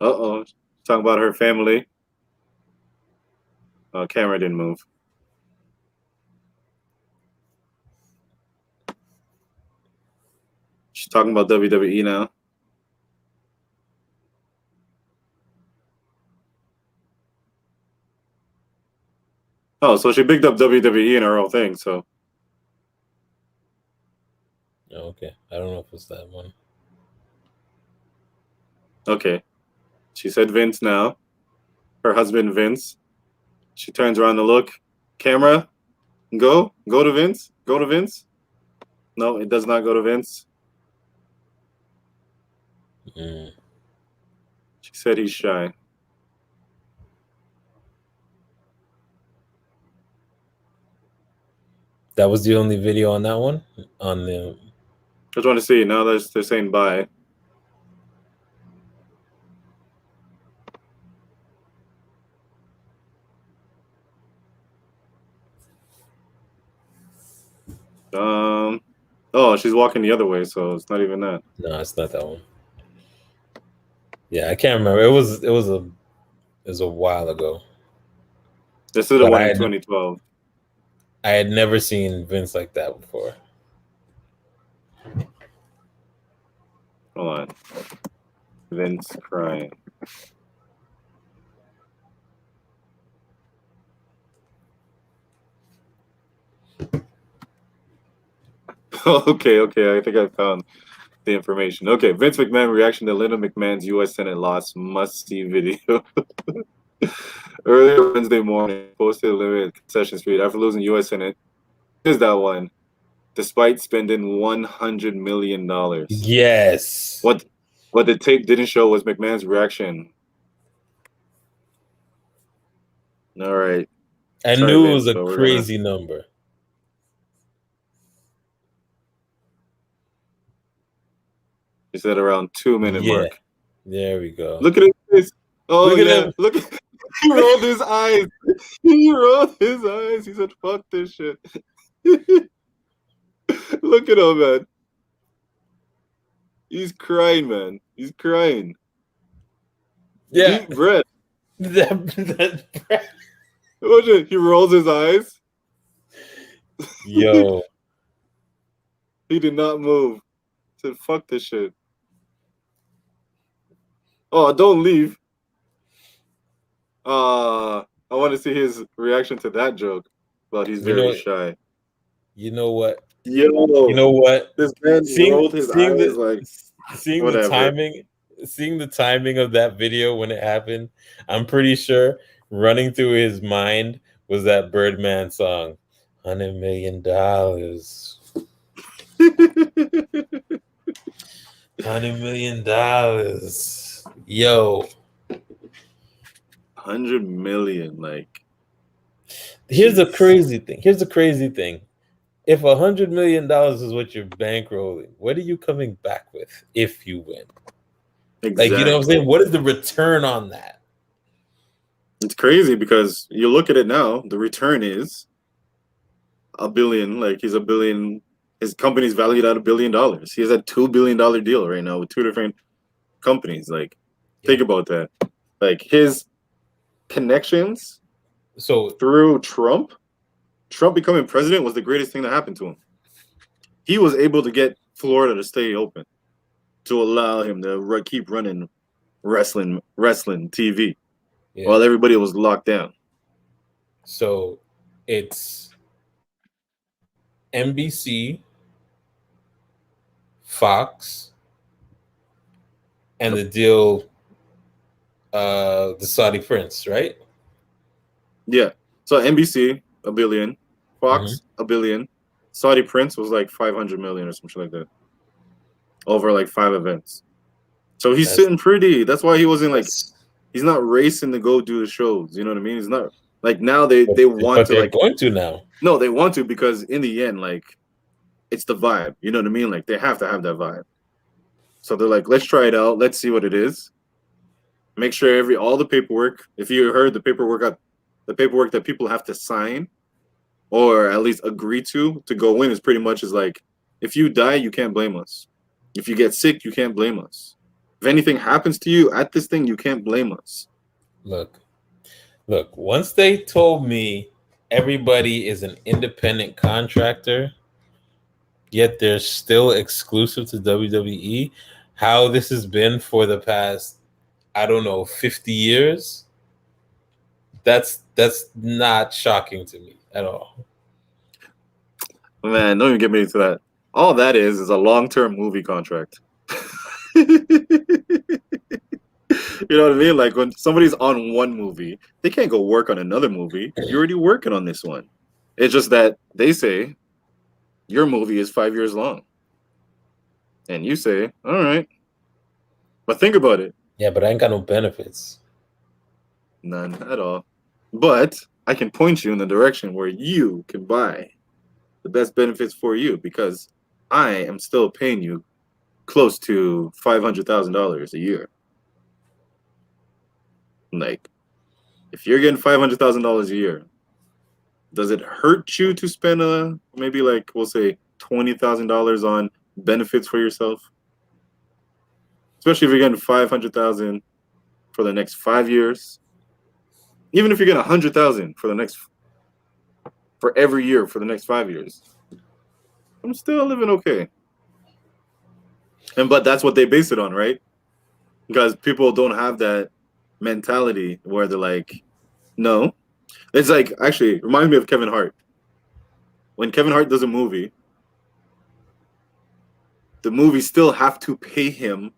Uh-oh. Talking about her family. Camera didn't move. She's talking about WWE now. Oh, so she bigged up WWE in her whole thing, so. Oh, okay. I don't know if it's that one. Okay. She said Vince now. Her husband, Vince. She turns around to look. Camera, go to Vince. Go to Vince. No, it does not go to Vince. Mm. She said he's shy. That was the only video on that one? On the... I just want to see. Now they're saying bye. Oh, she's walking the other way, so it's not even that. No, it's not that one. Yeah, I can't remember. It was a while ago. This is the But one in 2012. I had never seen Vince like that before. Hold on. Vince crying. Okay. I think I found the information. Okay, Vince McMahon reaction to Linda McMahon's U.S. Senate loss must-see video. Earlier Wednesday morning, posted a limited concession speed after losing U.S. Senate. Here's that one. Despite spending $100 million. Yes. What the tape didn't show was McMahon's reaction. All right. I Sorry, knew it Vince, was a but crazy number. He said around 2-minute mark. There we go. Look at his face. Oh, Look at yeah. him. Look at he rolled his eyes. He rolled his eyes. He said, fuck this shit. Look at him, man. He's crying, man. He's crying. Yeah. Deep breath. that Watch it. He rolls his eyes. Yo. He did not move. He said, fuck this shit. Oh, don't leave. I want to see his reaction to that joke. Well, he's very shy. You know what? Yo, you know what? This man rolled his eyes like seeing whatever. the timing of that video when it happened, I'm pretty sure running through his mind was that Birdman song, $100 million. $100 million. Yo. 100 million, like. Here's the crazy thing. If $100 million is what you're bankrolling, what are you coming back with if you win? Exactly. Like, you know what I'm saying? What is the return on that? It's crazy because you look at it now, the return is $1 billion. Like, he's $1 billion. His company's valued at $1 billion. He has a $2 billion deal right now with two different companies. Like, think about that. Like, his connections through Trump becoming president was the greatest thing that happened to him. He was able to get Florida to stay open, to allow him to keep running wrestling TV while everybody was locked down. So it's NBC, Fox, and the deal, the Saudi prince, right? Yeah. So NBC, $1 billion. Fox, $1 billion. Saudi prince was like 500 million or something like that. Over like 5 events. So he's sitting pretty. That's why he wasn't like, he's not racing to go do the shows. You know what I mean? He's not like now they want to, like, going to now. No, they want to because in the end, like, it's the vibe. You know what I mean? Like, they have to have that vibe. So they're like, let's try it out. Let's see what it is. Make sure all the paperwork. If you heard the paperwork that people have to sign or at least agree to go in is pretty much is like, if you die, you can't blame us. If you get sick, you can't blame us. If anything happens to you at this thing, you can't blame us. Look, once they told me everybody is an independent contractor, yet they're still exclusive to WWE, how this has been for the past, I don't know, 50 years, that's not shocking to me at all. Man, don't even get me into that. All that is a long-term movie contract. You know what I mean? Like, when somebody's on one movie, they can't go work on another movie. You're already working on this one. It's just that they say your movie is 5 years long. And you say, all right. But think about it. Yeah, but I ain't got no benefits. None at all. But I can point you in the direction where you can buy the best benefits for you because I am still paying you close to $500,000 a year. Like, if you're getting $500,000 a year, does it hurt you to spend maybe, like, we'll say $20,000 on benefits for yourself, especially if you're getting $500,000 for the next 5 years. Even if you get $100,000 for every year for the next 5 years, I'm still living okay. But that's what they base it on, right? Because people don't have that mentality where they're like, no. It's like, actually, it reminds me of Kevin Hart. When Kevin Hart does a movie, the movie still have to pay him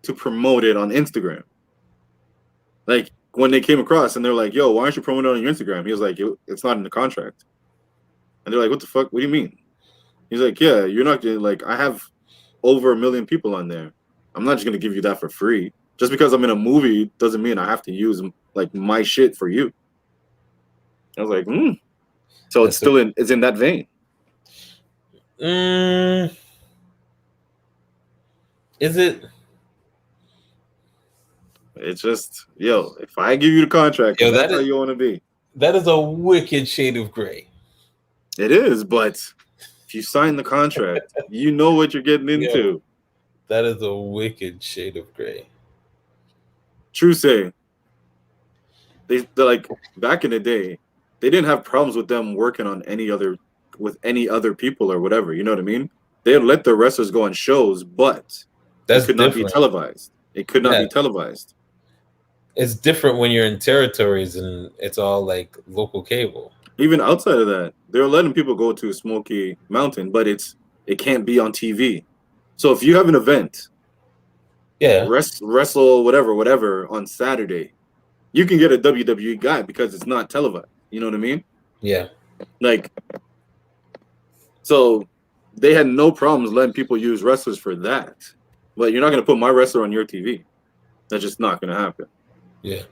to promote it on Instagram. Like, when they came across and they're like, yo, why aren't you promoting it on your Instagram? He was like, it's not in the contract. And they're like, what the fuck? What do you mean? He's like, yeah, you're not gonna, like, I have over 1 million people on there. I'm not just gonna give you that for free. Just because I'm in a movie doesn't mean I have to use like my shit for you. I was like, So it's still it's in that vein. Is it? It's just, yo, if I give you the contract, that's how you want to be. That is a wicked shade of gray. It is, but if you sign the contract, you know what you're getting into. Yo, that is a wicked shade of gray. True say. They're like, back in the day, they didn't have problems with them working on any other people or whatever. You know what I mean? They'd let the wrestlers go on shows, but it could not be televised. It could not be televised. It's different when you're in territories and it's all like local cable. Even outside of that, they're letting people go to Smoky Mountain, but it can't be on TV. So if you have an event, wrestle whatever on Saturday, you can get a WWE guy because it's not televised. You know what I mean? Yeah. Like, so they had no problems letting people use wrestlers for that. But you're not going to put my wrestler on your TV. That's just not going to happen. Yeah.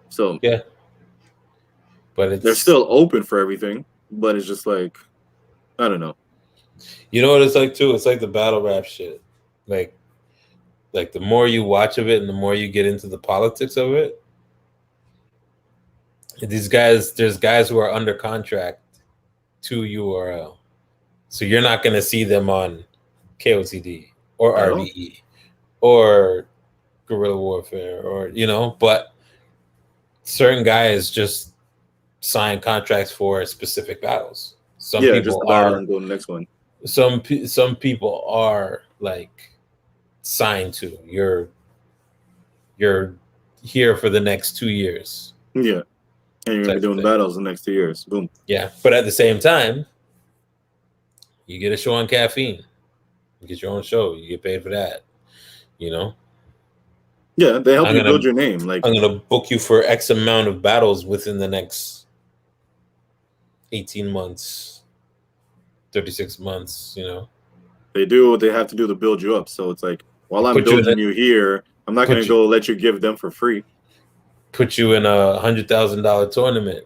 So yeah, but they're still open for everything. But it's just like, I don't know. You know what it's like too? It's like the battle rap shit. Like the more you watch of it and the more you get into the politics of it, there's guys who are under contract to URL. So you're not going to see them on KOTD or RBE or Guerrilla Warfare or, but certain guys just sign contracts for specific battles. Some people just the battle and go to the next one. Some people are like signed to you're here for the next 2 years. Yeah. And you're going to be doing battles the next 2 years. Boom. Yeah. But at the same time, you get a show on Caffeine. You get your own show. You get paid for that. Yeah, they help you build your name. Like, I'm going to book you for X amount of battles within the next 18 months, 36 months, They do what they have to do to build you up. So it's like, while I'm building you here, I'm not going to go let you give them for free. Put you in a $100,000 tournament.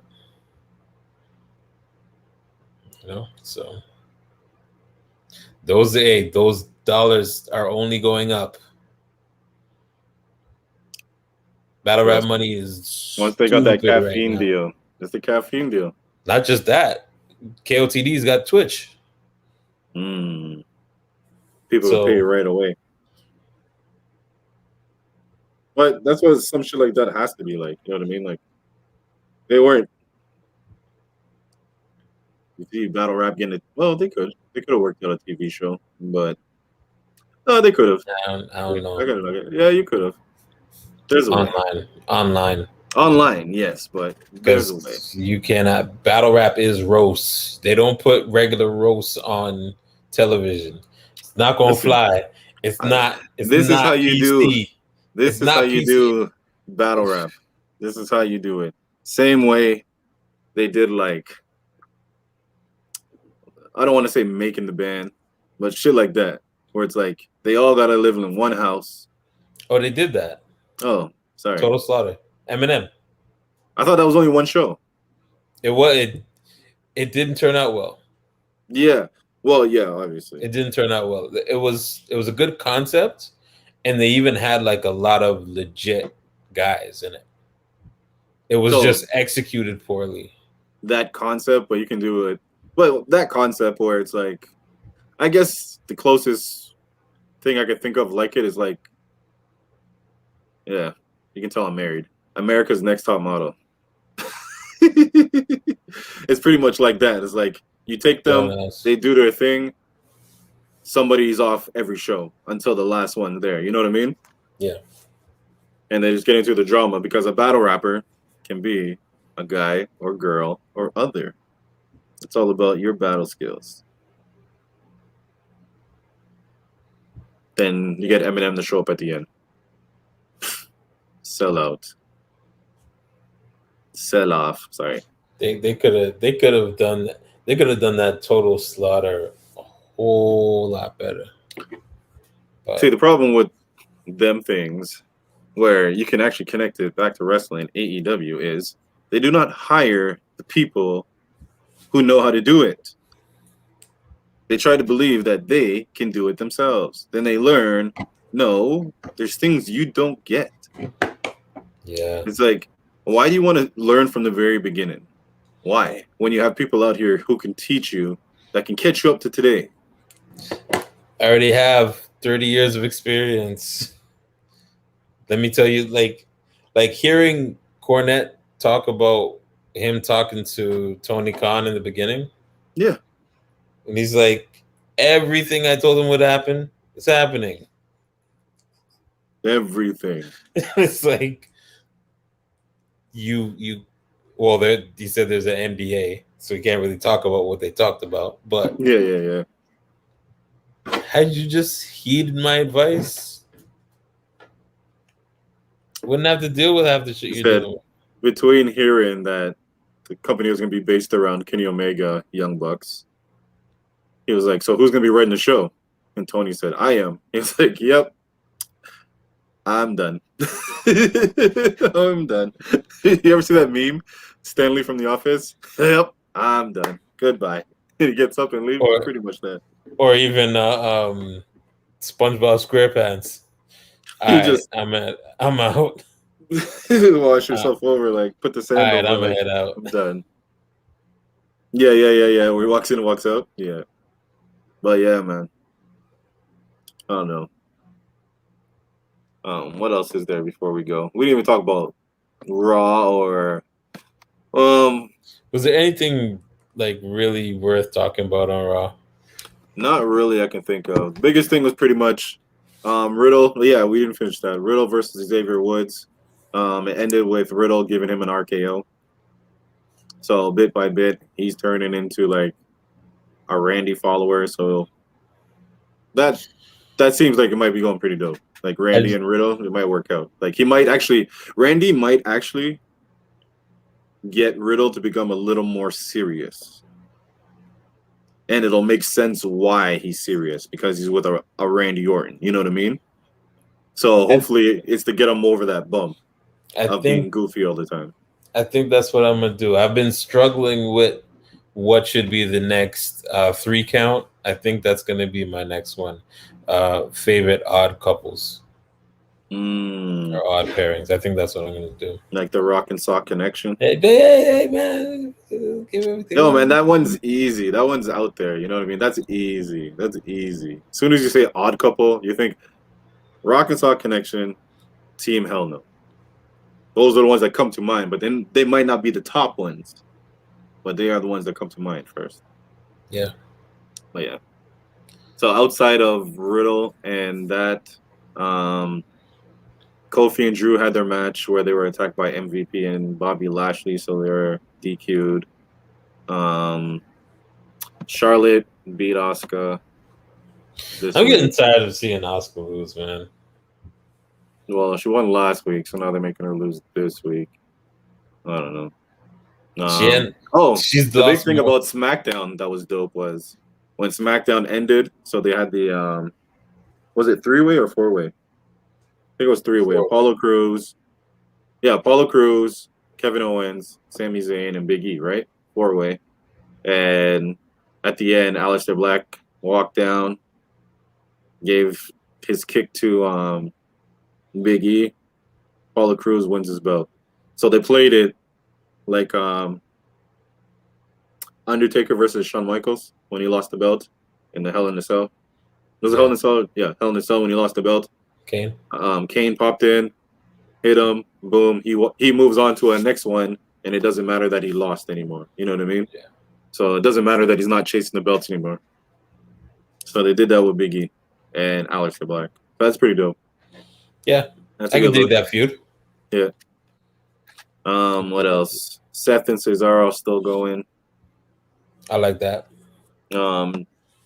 So those dollars are only going up. Battle rap money is once they got that caffeine deal. It's the caffeine deal. Not just that. KOTD's got Twitch. People will pay right away. But that's what some shit like that has to be like. You know what I mean? Like, they weren't. You see battle rap getting it. Well, they could. They could have worked out a TV show, but no, they could have. I don't know. Yeah, you could have. There's a online, yes, but there's a way. You cannot. Battle rap is roast. They don't put regular roast on television. It's not gonna fly. It's not. This is how you PC. do. This is how you do battle rap. This is how you do it. Same way they did, like, I don't want to say making the band, but shit like that, where it's like they all gotta live in one house. Oh, they did that. Oh, sorry. Total Slaughter. Eminem. I thought that was only one show. It didn't turn out well. Yeah. Well, yeah, obviously. It didn't turn out well. It was a good concept, and they even had like a lot of legit guys in it. It was just executed poorly. That concept, but you can do it Well, that concept where it's like, I guess the closest thing I could think of like it is like, yeah, you can tell I'm married. America's Next Top Model. It's pretty much like that. It's like you take them, Dumbass. they do their thing, somebody's off every show until the last one there. You know what I mean? Yeah. And they just get into the drama because a battle rapper can be a guy or girl or other. It's all about your battle skills. Then you get Eminem to show up at the end. Sell out. Sell off. Sorry. They could have done that Total Slaughter a whole lot better. But See, the problem with them things where you can actually connect it back to wrestling, AEW, is they do not hire the people who know how to do it. They try to believe that they can do it themselves. Then they learn, no, there's things you don't get. yeah, It's like, why do you want to learn from the very beginning? Why? When you have people out here who can teach you, that can catch you up to today. I already have 30 years of experience. Let me tell you, like hearing Cornette talk about him talking to Tony Khan in the beginning. Yeah. And he's like, everything I told him would happen, it's happening. Everything. It's like you well, he said there's an NDA, so we can't really talk about what they talked about. But Yeah. had you just heeded my advice, wouldn't have to deal with half the shit He you're said, doing. between hearing that the company was going to be based around Kenny Omega, Young Bucks, he was like, so who's going to be writing the show? And Tony said, I am. He was like, yep, I'm done. I'm done. You ever see that meme? Stanley from The Office? Yep, I'm done. Goodbye. He gets up and leaves. Or- Pretty much that. Or even SpongeBob SquarePants. He just I'm out. wash yourself over, like put the sand over, I'm like head out. I'm done. Yeah. Where he walks in and walks out. Yeah. But yeah, man. I don't know. What else is there before we go? We didn't even talk about Raw or Was there anything like really worth talking about on Raw? not really I can think of. The biggest thing was pretty much Riddle. Yeah, we didn't finish that. Riddle versus Xavier Woods. It ended with Riddle giving him an RKO. So bit by bit, he's turning into like a Randy follower. So that seems like it might be going pretty dope. Like Randy and Riddle, it might work out. Like Randy might actually get Riddle to become a little more serious. And it'll make sense why he's serious, because he's with a Randy Orton. You know what I mean? So hopefully it's to get him over that bump of being goofy all the time. I think that's what I'm going to do. I've been struggling with what should be the next 3 count. I think that's going to be my next one. Favorite odd couples or odd pairings. I think that's what I'm going to do. Like the Rock and Sock connection. Hey, man. Give everything No, man, that one's easy. That one's out there. You know what I mean? That's easy. As soon as you say odd couple, you think Rock and Sock connection, Team Hell No. Those are the ones that come to mind, but then they might not be the top ones. But they are the ones that come to mind first. Yeah. But yeah. So outside of Riddle and that, Kofi and Drew had their match where they were attacked by MVP and Bobby Lashley, so they were DQ'd. Charlotte beat Asuka. I'm getting tired of seeing Asuka lose, man. Well, she won last week, so now they're making her lose this week. I don't know. She's the big thing about SmackDown that was dope was when SmackDown ended. So they had the was it 3-way or 4-way? I think it was 3-way. Apollo Crews, Kevin Owens, Sami Zayn, and Big E, right? 4-way. And at the end, Aleister Black walked down, gave his kick to Big E. Apollo Crews wins his belt. So they played it like Undertaker versus Shawn Michaels when he lost the belt in the Hell in a Cell. Was it Yeah. Hell in a Cell? Yeah, Hell in a Cell when he lost the belt. Kane. Kane popped in, hit him, boom. He moves on to a next one, and it doesn't matter that he lost anymore. You know what I mean? Yeah. So it doesn't matter that he's not chasing the belts anymore. So they did that with Biggie and Aleister Black. That's pretty dope. Yeah, That's I a can good dig look. that feud. Yeah. What else? Seth and Cesaro still going. I like that.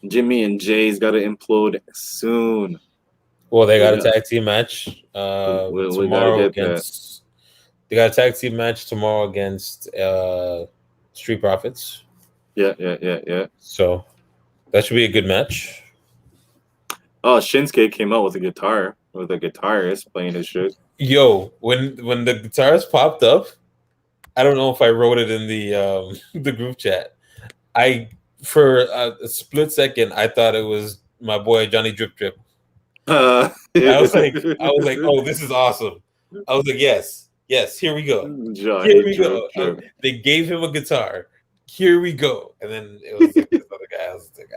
Jimmy and Jay's got to implode soon. Well, they got a Yeah. tag team match We got to tomorrow get that. against. They got a tag team match tomorrow against Street Profits. Yeah. So that should be a good match. Oh, Shinsuke came out with a guitar, with a guitarist playing his shit. Yo, when the guitars popped up, I don't know if I wrote it in the the group chat. For a split second I thought it was my boy Johnny Drip Drip. I was like, oh, this is awesome. I was like, yes, here we go. Here Johnny we go. Drip. They gave him a guitar. Here we go. And then it was like this other guy. I was like,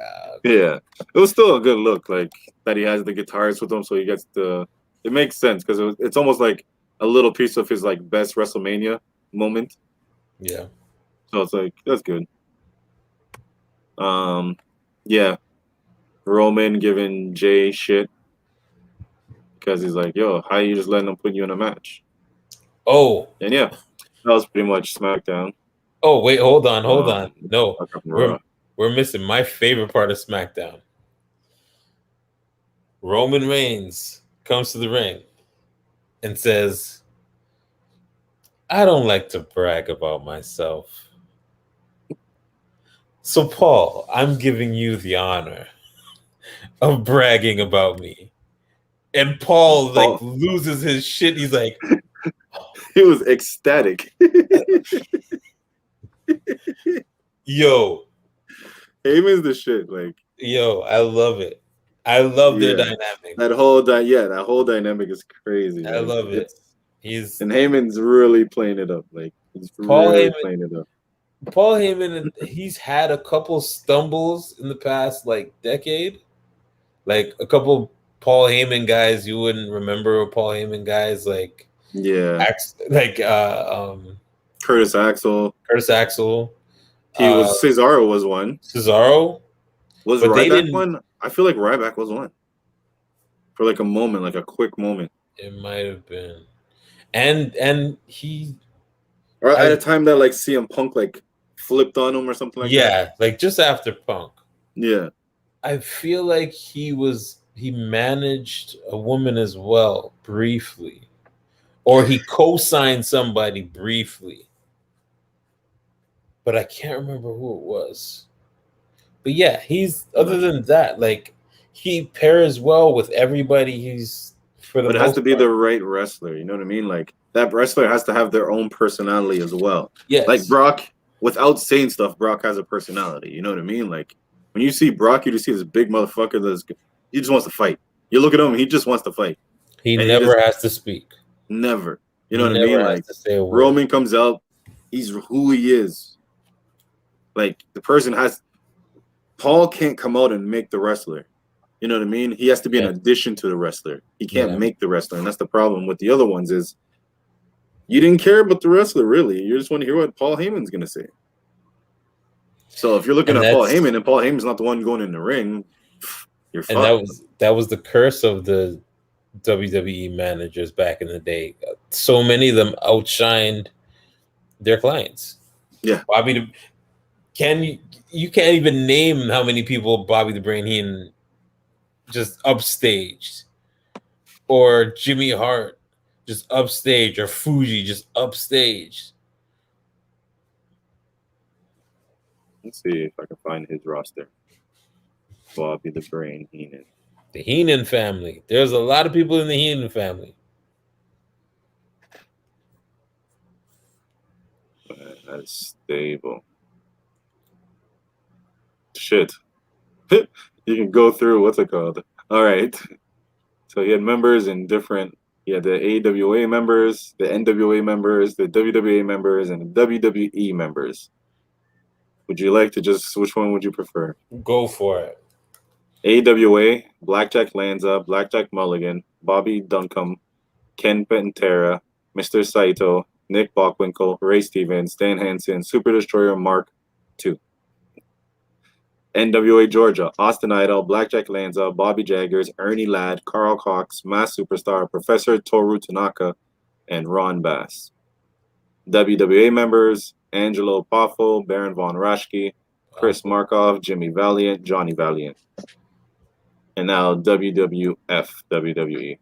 Yeah, it was still a good look, like that he has the guitarist with him, so he gets the. It makes sense because it's almost like a little piece of his like best WrestleMania moment. yeah. So it's like that's good. Yeah, Roman giving Jay shit because he's like, "Yo, how you just letting them put you in a match?" Oh. And yeah, that was pretty much SmackDown. Oh, wait, hold on. No, Raw. we're missing my favorite part of SmackDown. Roman Reigns comes to the ring and says, I don't like to brag about myself. So, Paul, I'm giving you the honor of bragging about me. And Paul like loses his shit. He's like, he was ecstatic. Yo, Heyman's the shit. Like, yo, I love it. I love their dynamic. That whole dynamic is crazy. I love it. And Heyman's really playing it up. Like he's playing it up. Paul Heyman, he's had a couple stumbles in the past like decade. Like a couple Paul Heyman guys you wouldn't remember. Paul Heyman guys like Curtis Axel. He was Cesaro was one. Cesaro was Ryback one. I feel like Ryback was one for like a moment, like a quick moment. It might have been, and he or at a time that like CM Punk like flipped on him or something like that. Yeah, like just after Punk. Yeah, I feel like he managed a woman as well briefly, or he co-signed somebody briefly, but I can't remember who it was. But yeah, other than that, like he pairs well with everybody. But it has to be the right wrestler. You know what I mean? Like that wrestler has to have their own personality as well. Yes. Like Brock, without saying stuff, Brock has a personality. You know what I mean? Like when you see Brock, you just see this big motherfucker he just wants to fight. You look at him, he just wants to fight. He never has to speak. Never. You know what I mean? Like Roman comes out, he's who he is. Like the person Paul can't come out and make the wrestler. You know what I mean? He has to be an addition to the wrestler. He can't make the wrestler, and that's the problem with the other ones is you didn't care about the wrestler, really. You just want to hear what Paul Heyman's going to say. So if you're looking at Paul Heyman and Paul Heyman's not the one going in the ring, you're fucked. And that was the curse of the WWE managers back in the day. So many of them outshined their clients. Yeah. You can't even name how many people Bobby the Brain Heenan just upstaged, or Jimmy Hart just upstaged, or Fuji just upstaged. Let's see if I can find his roster. Bobby the Brain Heenan. The Heenan family. There's a lot of people in the Heenan family. That is stable. Shit. You can go through, what's it called? All right. So he had members in different, he had the AWA members, the NWA members, the WWA members, and the WWE members. Would you like to just, which one would you prefer? Go for it. AWA, Blackjack Lanza, Blackjack Mulligan, Bobby Duncombe, Ken Pantera, Mr. Saito, Nick Bockwinkel, Ray Stevens, Dan Hansen, Super Destroyer Mark II. NWA Georgia, Austin Idol, Blackjack Lanza, Bobby Jaggers, Ernie Ladd, Carl Cox, Mass Superstar, Professor Toru Tanaka, and Ron Bass. WWA members, Angelo Poffo, Baron Von Raschke, Chris Markov, Jimmy Valiant, Johnny Valiant. And now WWF, WWE.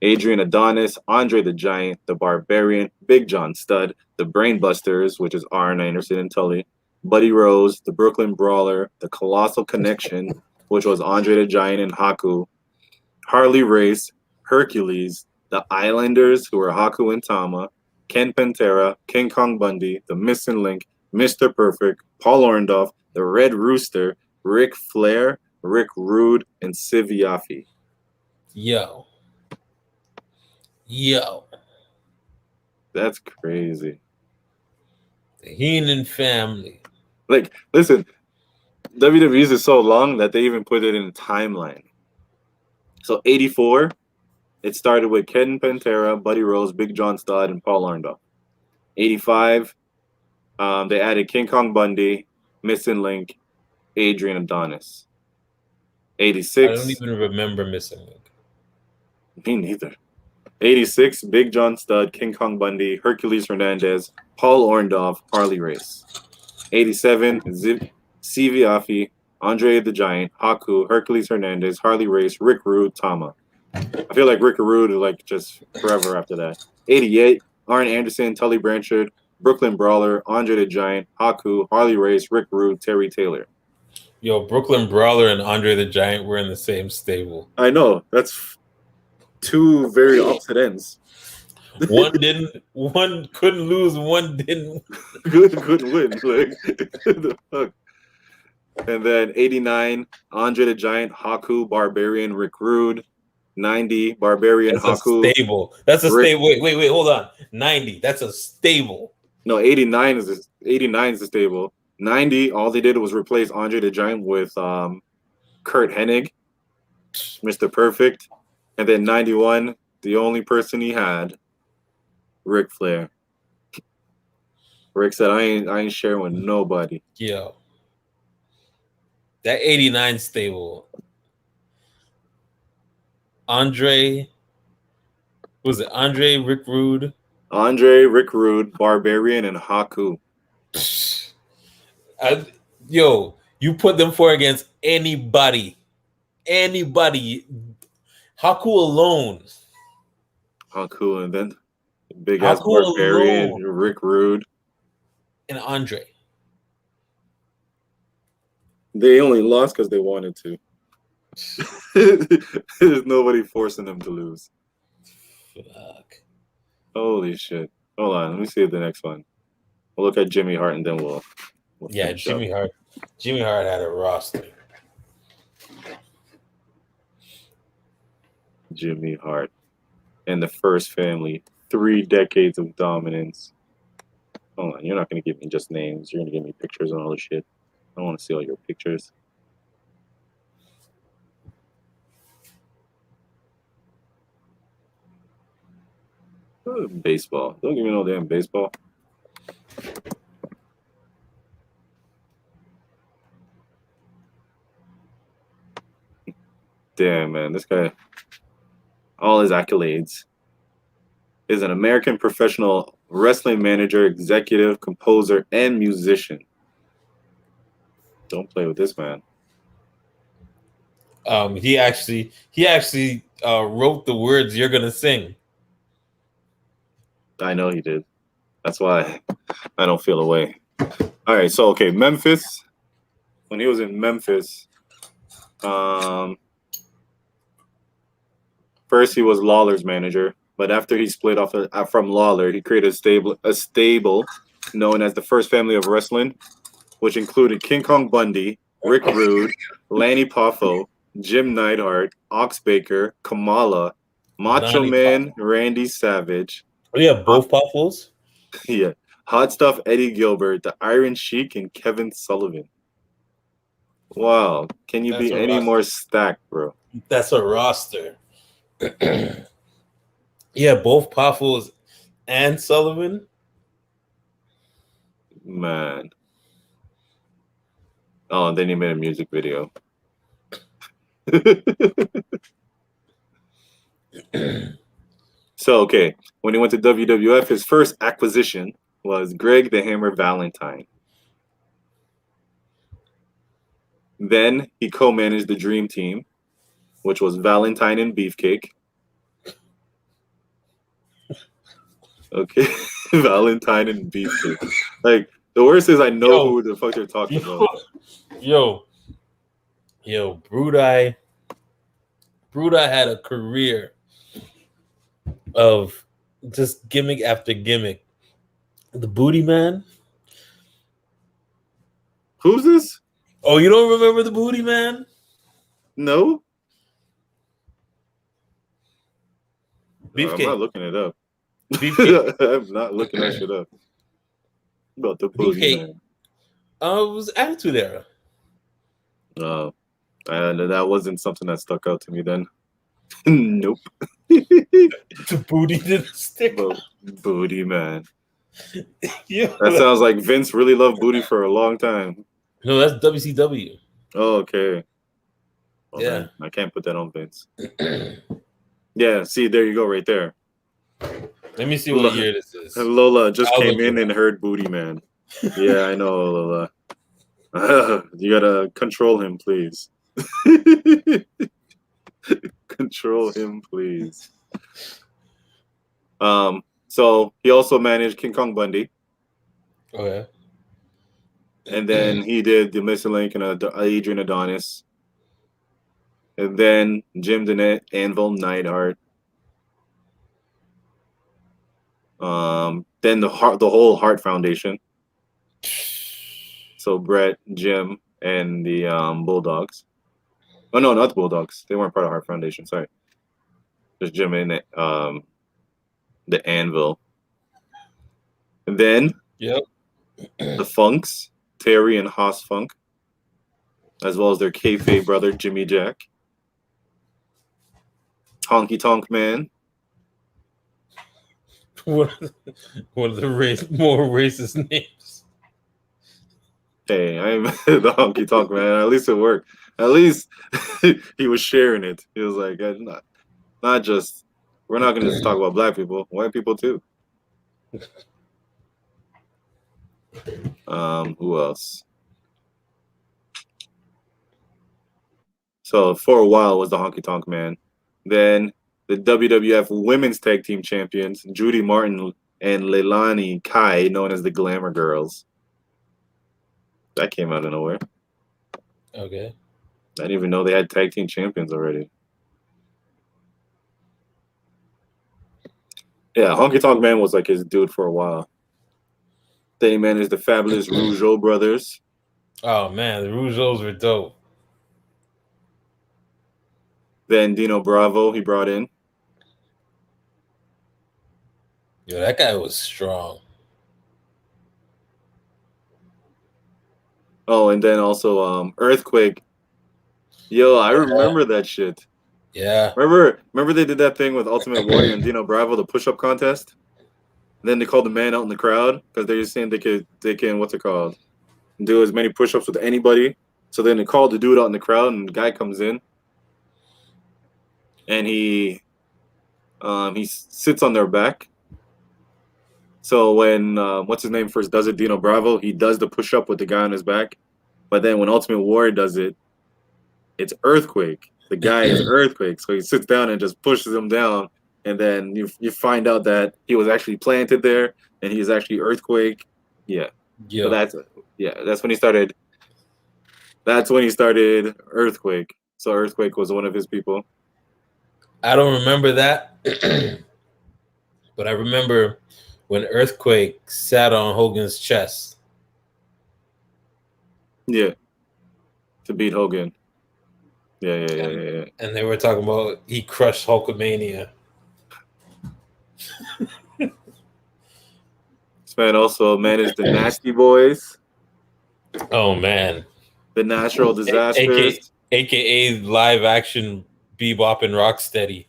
Adrian Adonis, Andre the Giant, The Barbarian, Big John Studd, The Brainbusters, which is Arn Anderson and Tully, Buddy Rose, The Brooklyn Brawler, The Colossal Connection, which was Andre the Giant and Haku, Harley Race, Hercules, The Islanders, who were Haku and Tama, Ken Pantera, King Kong Bundy, The Missing Link, Mr. Perfect, Paul Orndorff, The Red Rooster, Ric Flair, Rick Rude, and Siviafi. Yo. That's crazy. The Heenan family. Like, listen, WWE's is so long that they even put it in a timeline. So 84, it started with Ken Pantera, Buddy Rose, Big John Studd, and Paul Orndorff. 85, they added King Kong Bundy, Missing Link, Adrian Adonis. 86. I don't even remember Missing Link. Me neither. 86, Big John Studd, King Kong Bundy, Hercules Hernandez, Paul Orndorff, Harley Race. 87, Siviafi, Andre the Giant, Haku, Hercules Hernandez, Harley Race, Rick Rude, Tama. I feel like Rick Rude is like just forever after that. 88, Arn Anderson, Tully Blanchard, Brooklyn Brawler, Andre the Giant, Haku, Harley Race, Rick Rude, Terry Taylor. Yo, Brooklyn Brawler and Andre the Giant were in the same stable. I know. That's two very opposite ends. One couldn't lose, one didn't. Good win. Like, the fuck. And then 89, Andre the Giant, Haku, Barbarian, Rick Rude. 90, Barbarian, That's Haku. A stable. That's a stable. Wait, hold on. 90, that's a stable. No, 89 is the stable. 90, all they did was replace Andre the Giant with Kurt Hennig, Mr. Perfect. And then 91, the only person he had, Ric Flair. Rick said, I ain't sharing with nobody. Yo. That 89 stable. Andre, Rick Rude? Andre, Rick Rude, Barbarian, and Haku. Yo, you put them four against anybody. Haku alone. Haku, and then big ass Barbarian, alone. Rick Rude. And Andre. They only lost because they wanted to. There's nobody forcing them to lose. Fuck. Holy shit. Hold on, let me see the next one. We'll look at Jimmy Hart and then we'll yeah, Jimmy Hart. Jimmy Hart had a roster. Jimmy Hart and the First Family. 3 decades of dominance. Hold on, you're not going to give me just names. You're going to give me pictures and all this shit. I want to see all your pictures. Oh, baseball. Don't give me no damn baseball. Damn, man. This guy, all his accolades, is an American professional wrestling manager, executive, composer, and musician. Don't play with this man. He actually wrote the words you're gonna sing. I know he did. That's why I don't feel away. All right, so okay, Memphis. When he was in Memphis, first he was Lawler's manager, but after he split off from Lawler, he created a stable known as the First Family of Wrestling, which included King Kong Bundy, Rick Rude, Lanny Poffo, Jim Neidhart, Ox Baker, Kamala, Macho Man, Randy Savage. Oh, yeah, both Poffos? Yeah. Hot Stuff Eddie Gilbert, the Iron Sheik, and Kevin Sullivan. Wow. Can you That's be a any roster. more stacked, bro? That's a roster. Yeah, both Poffles and Sullivan. Man. Oh, and then he made a music video. So, okay. When he went to WWF, his first acquisition was Greg the Hammer Valentine. Then he co-managed the Dream Team, which was Valentine and Beefcake. Okay. Valentine and Beefcake. Like, the worst is I know who the fuck they're talking about. Yo, Brudai had a career of just gimmick after gimmick. The Booty Man. Who's this? Oh, you don't remember the Booty Man? No? Beefcake. I'm not looking it up. Beefcake. I'm not looking that shit up. About the Booty Beefcake. Man. It was Attitude Era. That wasn't something that stuck out to me then. Nope. The booty didn't stick. Booty Man. Yeah. That sounds like Vince really loved booty for a long time. No, that's WCW. Oh, okay. Well, Yeah. man, I can't put that on Vince. Yeah, see, there you go, right there. Let me see what year this is. Lola just came in and heard Booty Man. Yeah, I know, Lola. You gotta control him, please. Control him, please. So he also managed King Kong Bundy. Okay. And then he did the Mr. Link and Adrian Adonis. And then Jim Dennett, Anvil, Neidhart. Then the whole Hart Foundation. So Brett, Jim, and the Bulldogs. Oh no, not the Bulldogs. They weren't part of Hart Foundation. Sorry, just Jim and the Anvil. And then the Funks, Terry and Haas Funk, as well as their kayfabe brother Jimmy Jack, Honky Tonk Man. One of the more racist names. Hey, I'm the Honky Tonk Man. At least it worked. At least he was sharing it. He was like, not just, we're not going to just talk about black people, white people too. Who else? So for a while was the Honky Tonk Man. Then the WWF Women's Tag Team Champions, Judy Martin and Leilani Kai, known as the Glamour Girls. That came out of nowhere. Okay. I didn't even know they had tag team champions already. Yeah, Honky Tonk Man was like his dude for a while. Then he managed the fabulous Rougeau brothers. Oh man, the Rougeaus were dope. Then Dino Bravo he brought in. Yo, that guy was strong. Oh, and then also Earthquake. Yo, I remember that shit. Yeah. Remember they did that thing with Ultimate Warrior and Dino Bravo, the push-up contest? And then they called the man out in the crowd because they're just saying they can what's it called? Do as many push-ups with anybody. So then they called the dude out in the crowd and the guy comes in. And he sits on their back. So when what's his name first does it, Dino Bravo, he does the push up with the guy on his back. But then when Ultimate Warrior does it, it's Earthquake. The guy is Earthquake. So he sits down and just pushes him down. And then you find out that he was actually planted there and he's actually Earthquake. Yeah. So that's when he started. That's when he started Earthquake. So Earthquake was one of his people. I don't remember that, but I remember when Earthquake sat on Hogan's chest. Yeah. To beat Hogan. Yeah. And they were talking about he crushed Hulkamania. This man also managed the Nasty Boys, Oh man, the Natural Disasters. AKA live action Bebop and Rocksteady.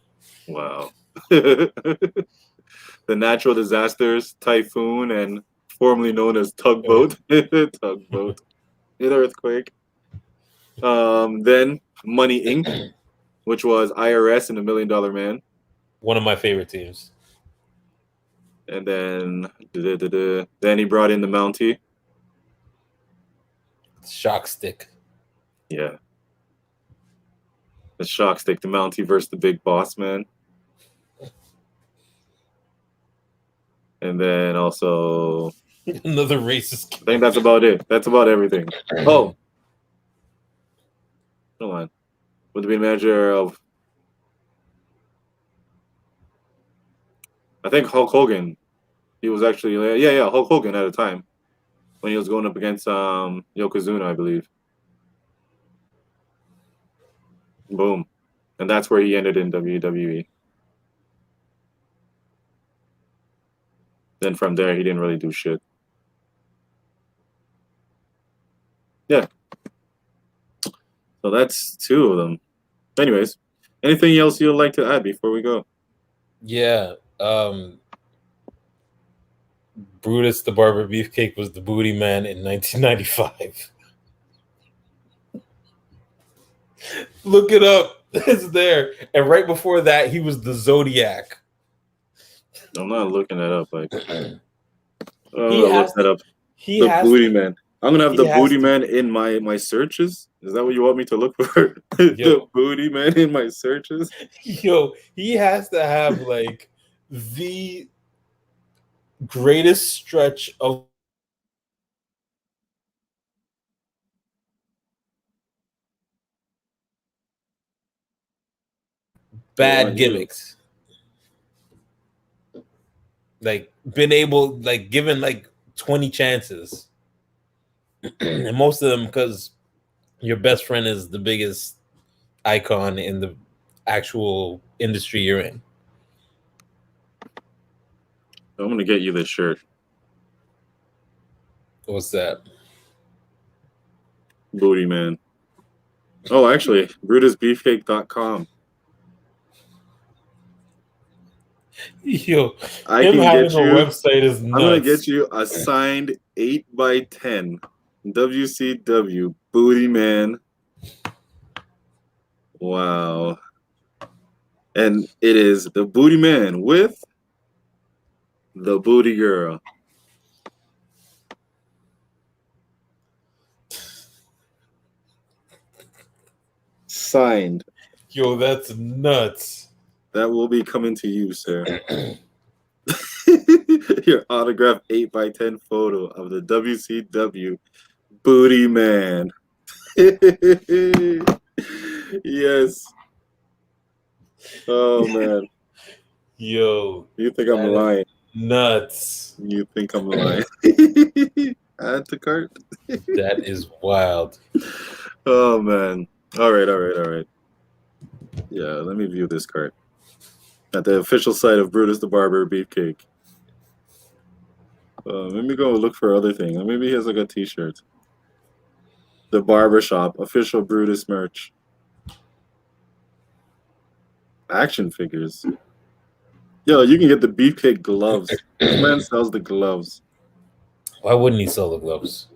Wow. The Natural Disasters, Typhoon, and formerly known as Tugboat. Tugboat. In Earthquake. Then Money Inc., which was IRS and the $1 Million Man. One of my favorite teams. And then he brought in the Mountie. Shock Stick. Yeah. The Shock Stick, the Mountie versus the Big Boss Man. And then also Another racist. I think that's about it. That's about everything. Oh. Hold on. Would be the manager of I think Hulk Hogan. He was actually Hulk Hogan at the time. When he was going up against Yokozuna, I believe. Boom. And that's where he ended in WWE. Then from there, he didn't really do shit. Yeah. So that's two of them. Anyways, anything else you'd like to add before we go? Yeah. Brutus the Barber Beefcake was the booty man in 1995. Look it up. It's there. And right before that, he was the Zodiac. I'm not looking that up. Like, Look that up. The Booty Man. I'm gonna have the Booty Man in my searches. Is that what you want me to look for? The Booty Man in my searches. Yo, he has to have like the greatest stretch of bad gimmicks. Like been able, like given like 20 chances. And most of them because your best friend is the biggest icon in the actual industry you're in. I'm gonna get you this shirt. What's that? Booty Man. Oh, actually, BrutusBeefcake.com. Yo, I him can having get a you. website is nuts. I'm gonna get you a signed 8x10 WCW Booty Man. Wow. And it is the Booty Man with the Booty Girl. Signed. Yo, that's nuts. That will be coming to you, sir. Your autographed 8x10 photo of the WCW Booty Man. Yes. Oh, man. Yo. You think I'm lying? Nuts. You think I'm lying? Add to cart? That is wild. Oh, man. All right. Yeah, let me view this card. At the official site of Brutus the Barber Beefcake. Let me go look for other things. Maybe he has like a t-shirt. The Barbershop, official Brutus merch. Action figures. Yo, you can get the Beefcake gloves. This man sells the gloves. Why wouldn't he sell the gloves?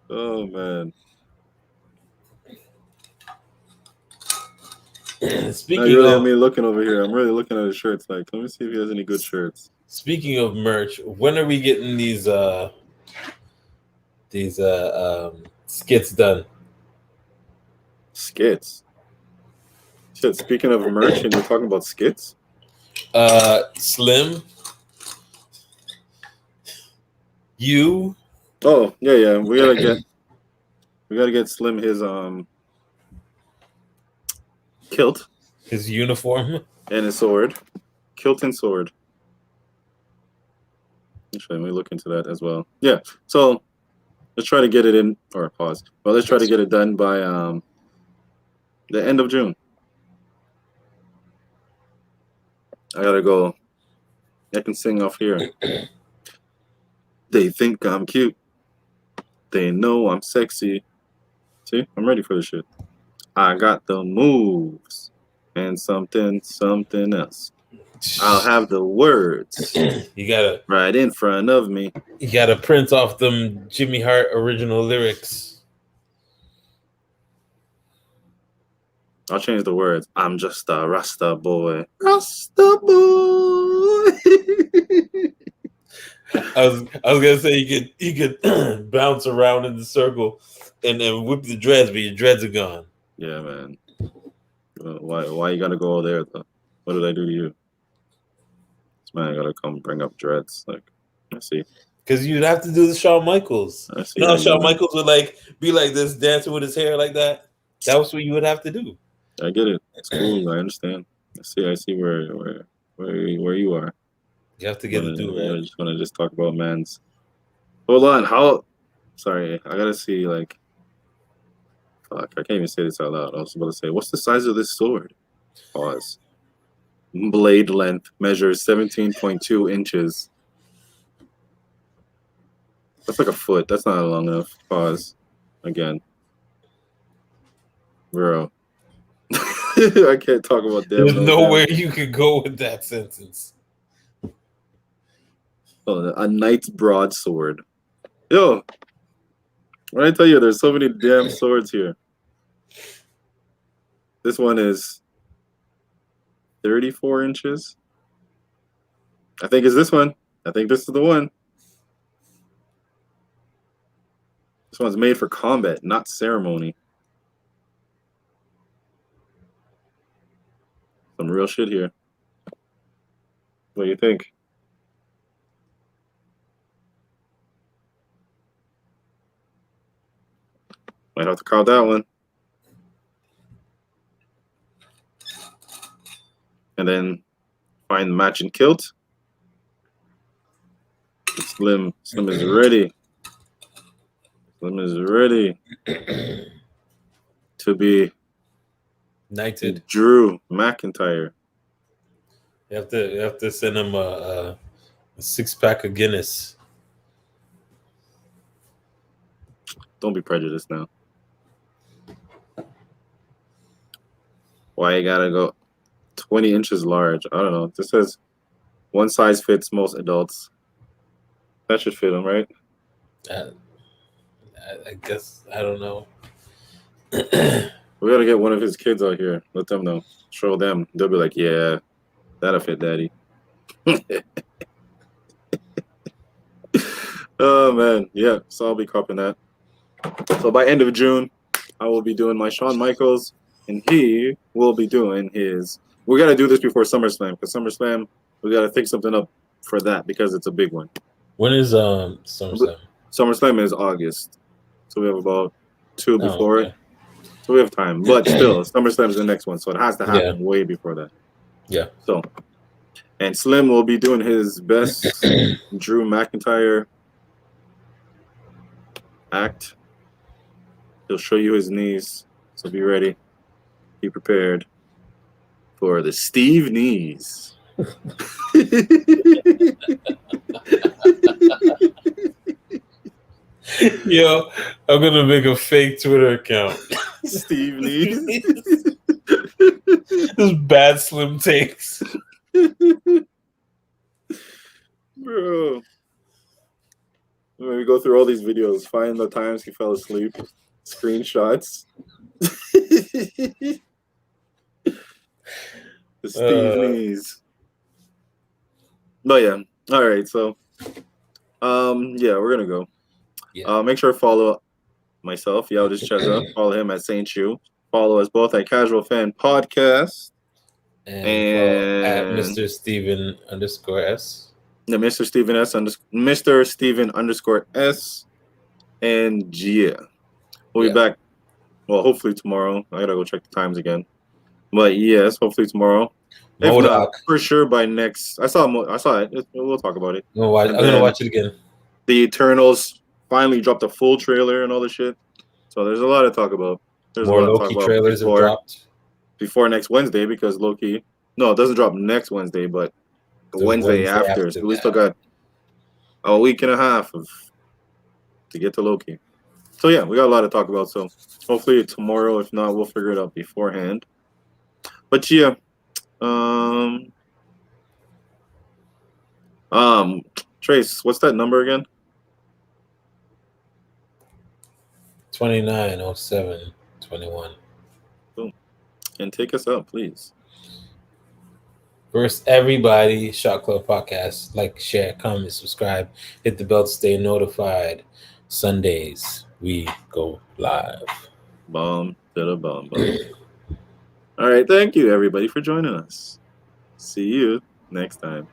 Oh, man. Speaking you really of have me looking over here. I'm really looking at his shirts. Like, let me see if he has any good shirts. Speaking of merch, when are we getting these skits done? Skits. Shit, speaking of merch, and you're talking about skits? Slim. You. Oh, yeah. We gotta get Slim his kilt. His uniform. And his sword. Kilt and sword. Actually, let me look into that as well. Yeah. So let's try to get it in, or pause. Well, let's try to get it done by the end of June. I gotta go. I can sing off here. They think I'm cute. They know I'm sexy. See, I'm ready for this shit. I got the moves and something else. I'll have the words You gotta right in front of me. print off them Jimmy Hart original lyrics. I'll change the words. I'm just a Rasta boy. Rasta boy. I was gonna say you could bounce around in the circle and then whip the dreads, but your dreads are gone. Yeah, man. Why you gotta go there though? What did I do to you? This man gotta come bring up dreads. Like, I see. Because you'd have to do the Shawn Michaels. I see. You know, Shawn Michaels would be like this, dancing with his hair like that. That was what you would have to do. I get it. It's cool. I understand. I see where you are. You have to get it do right. I just want to talk about man's. Hold on. Sorry, I gotta see. Like, fuck, I can't even say this out loud. I was about to say, what's the size of this sword? Pause. Blade length measures 17.2 inches. That's like a foot. That's not long enough. Pause. Again. Bro. I can't talk about that. There's nowhere you could go with that sentence. Oh, a knight's broadsword. Yo, when I tell you, there's so many damn swords here. This one is 34 inches. I think it's this one. I think this is the one. This one's made for combat, not ceremony. Some real shit here. What do you think? Might have to call that one. And then find the matching kilt. Slim is ready. Slim is ready to be knighted. Drew McIntyre. You have to send him a 6-pack of Guinness. Don't be prejudiced now. Why you gotta go 20 inches large? I don't know. This says one size fits most adults. That should fit them, right? I guess, I don't know. We gotta get one of his kids out here. Let them know. Show them. They'll be like, yeah, that'll fit daddy. Oh, man. Yeah, so I'll be copying that. So by end of June, I will be doing my Shawn Michaels, and he will be doing his. We got to do this before SummerSlam, because SummerSlam, we got to think something up for that, because it's a big one. When is SummerSlam? SummerSlam is August. So we have about 2 before it. So we have time. But still, SummerSlam is the next one, so it has to happen way before that. Yeah. So, and Slim will be doing his best Drew McIntyre act. He'll show you his knees, so be ready. Be prepared for the Steve knees. Yo, I'm gonna make a fake Twitter account. Steve knees. This bad Slim takes. Bro. When we go through all these videos, find the times he fell asleep, screenshots. The Steve knees. But yeah, all right. So, yeah, we're gonna go. Yeah. Make sure to follow myself, this CheZZa. Follow him at Saint Chu. Follow us both at Casual Fan Podcast. And at Mr. Steven _S. Yeah, Mr. Steven S. Mr. Steven _S. And yeah, we'll be back. Well, hopefully tomorrow. I gotta go check the times again. But yes, hopefully tomorrow. If not, for sure by next. I saw it. We'll talk about it. I'm gonna watch it again. The Eternals finally dropped a full trailer and all the shit. So there's a lot to talk about. There's more Loki trailers have dropped before next Wednesday, because Loki No, it doesn't drop next Wednesday, but the Wednesday after. So we still that. got a week and a half to get to Loki. So yeah, we got a lot to talk about. So hopefully tomorrow, if not, we'll figure it out beforehand. But yeah, Trace, what's that number again? 290721. Boom. And take us out, please. First, everybody, Shot Club Podcast, like, share, comment, subscribe, hit the bell to stay notified. Sundays, we go live. Bomb to the bomb. All right, thank you everybody for joining us. See you next time.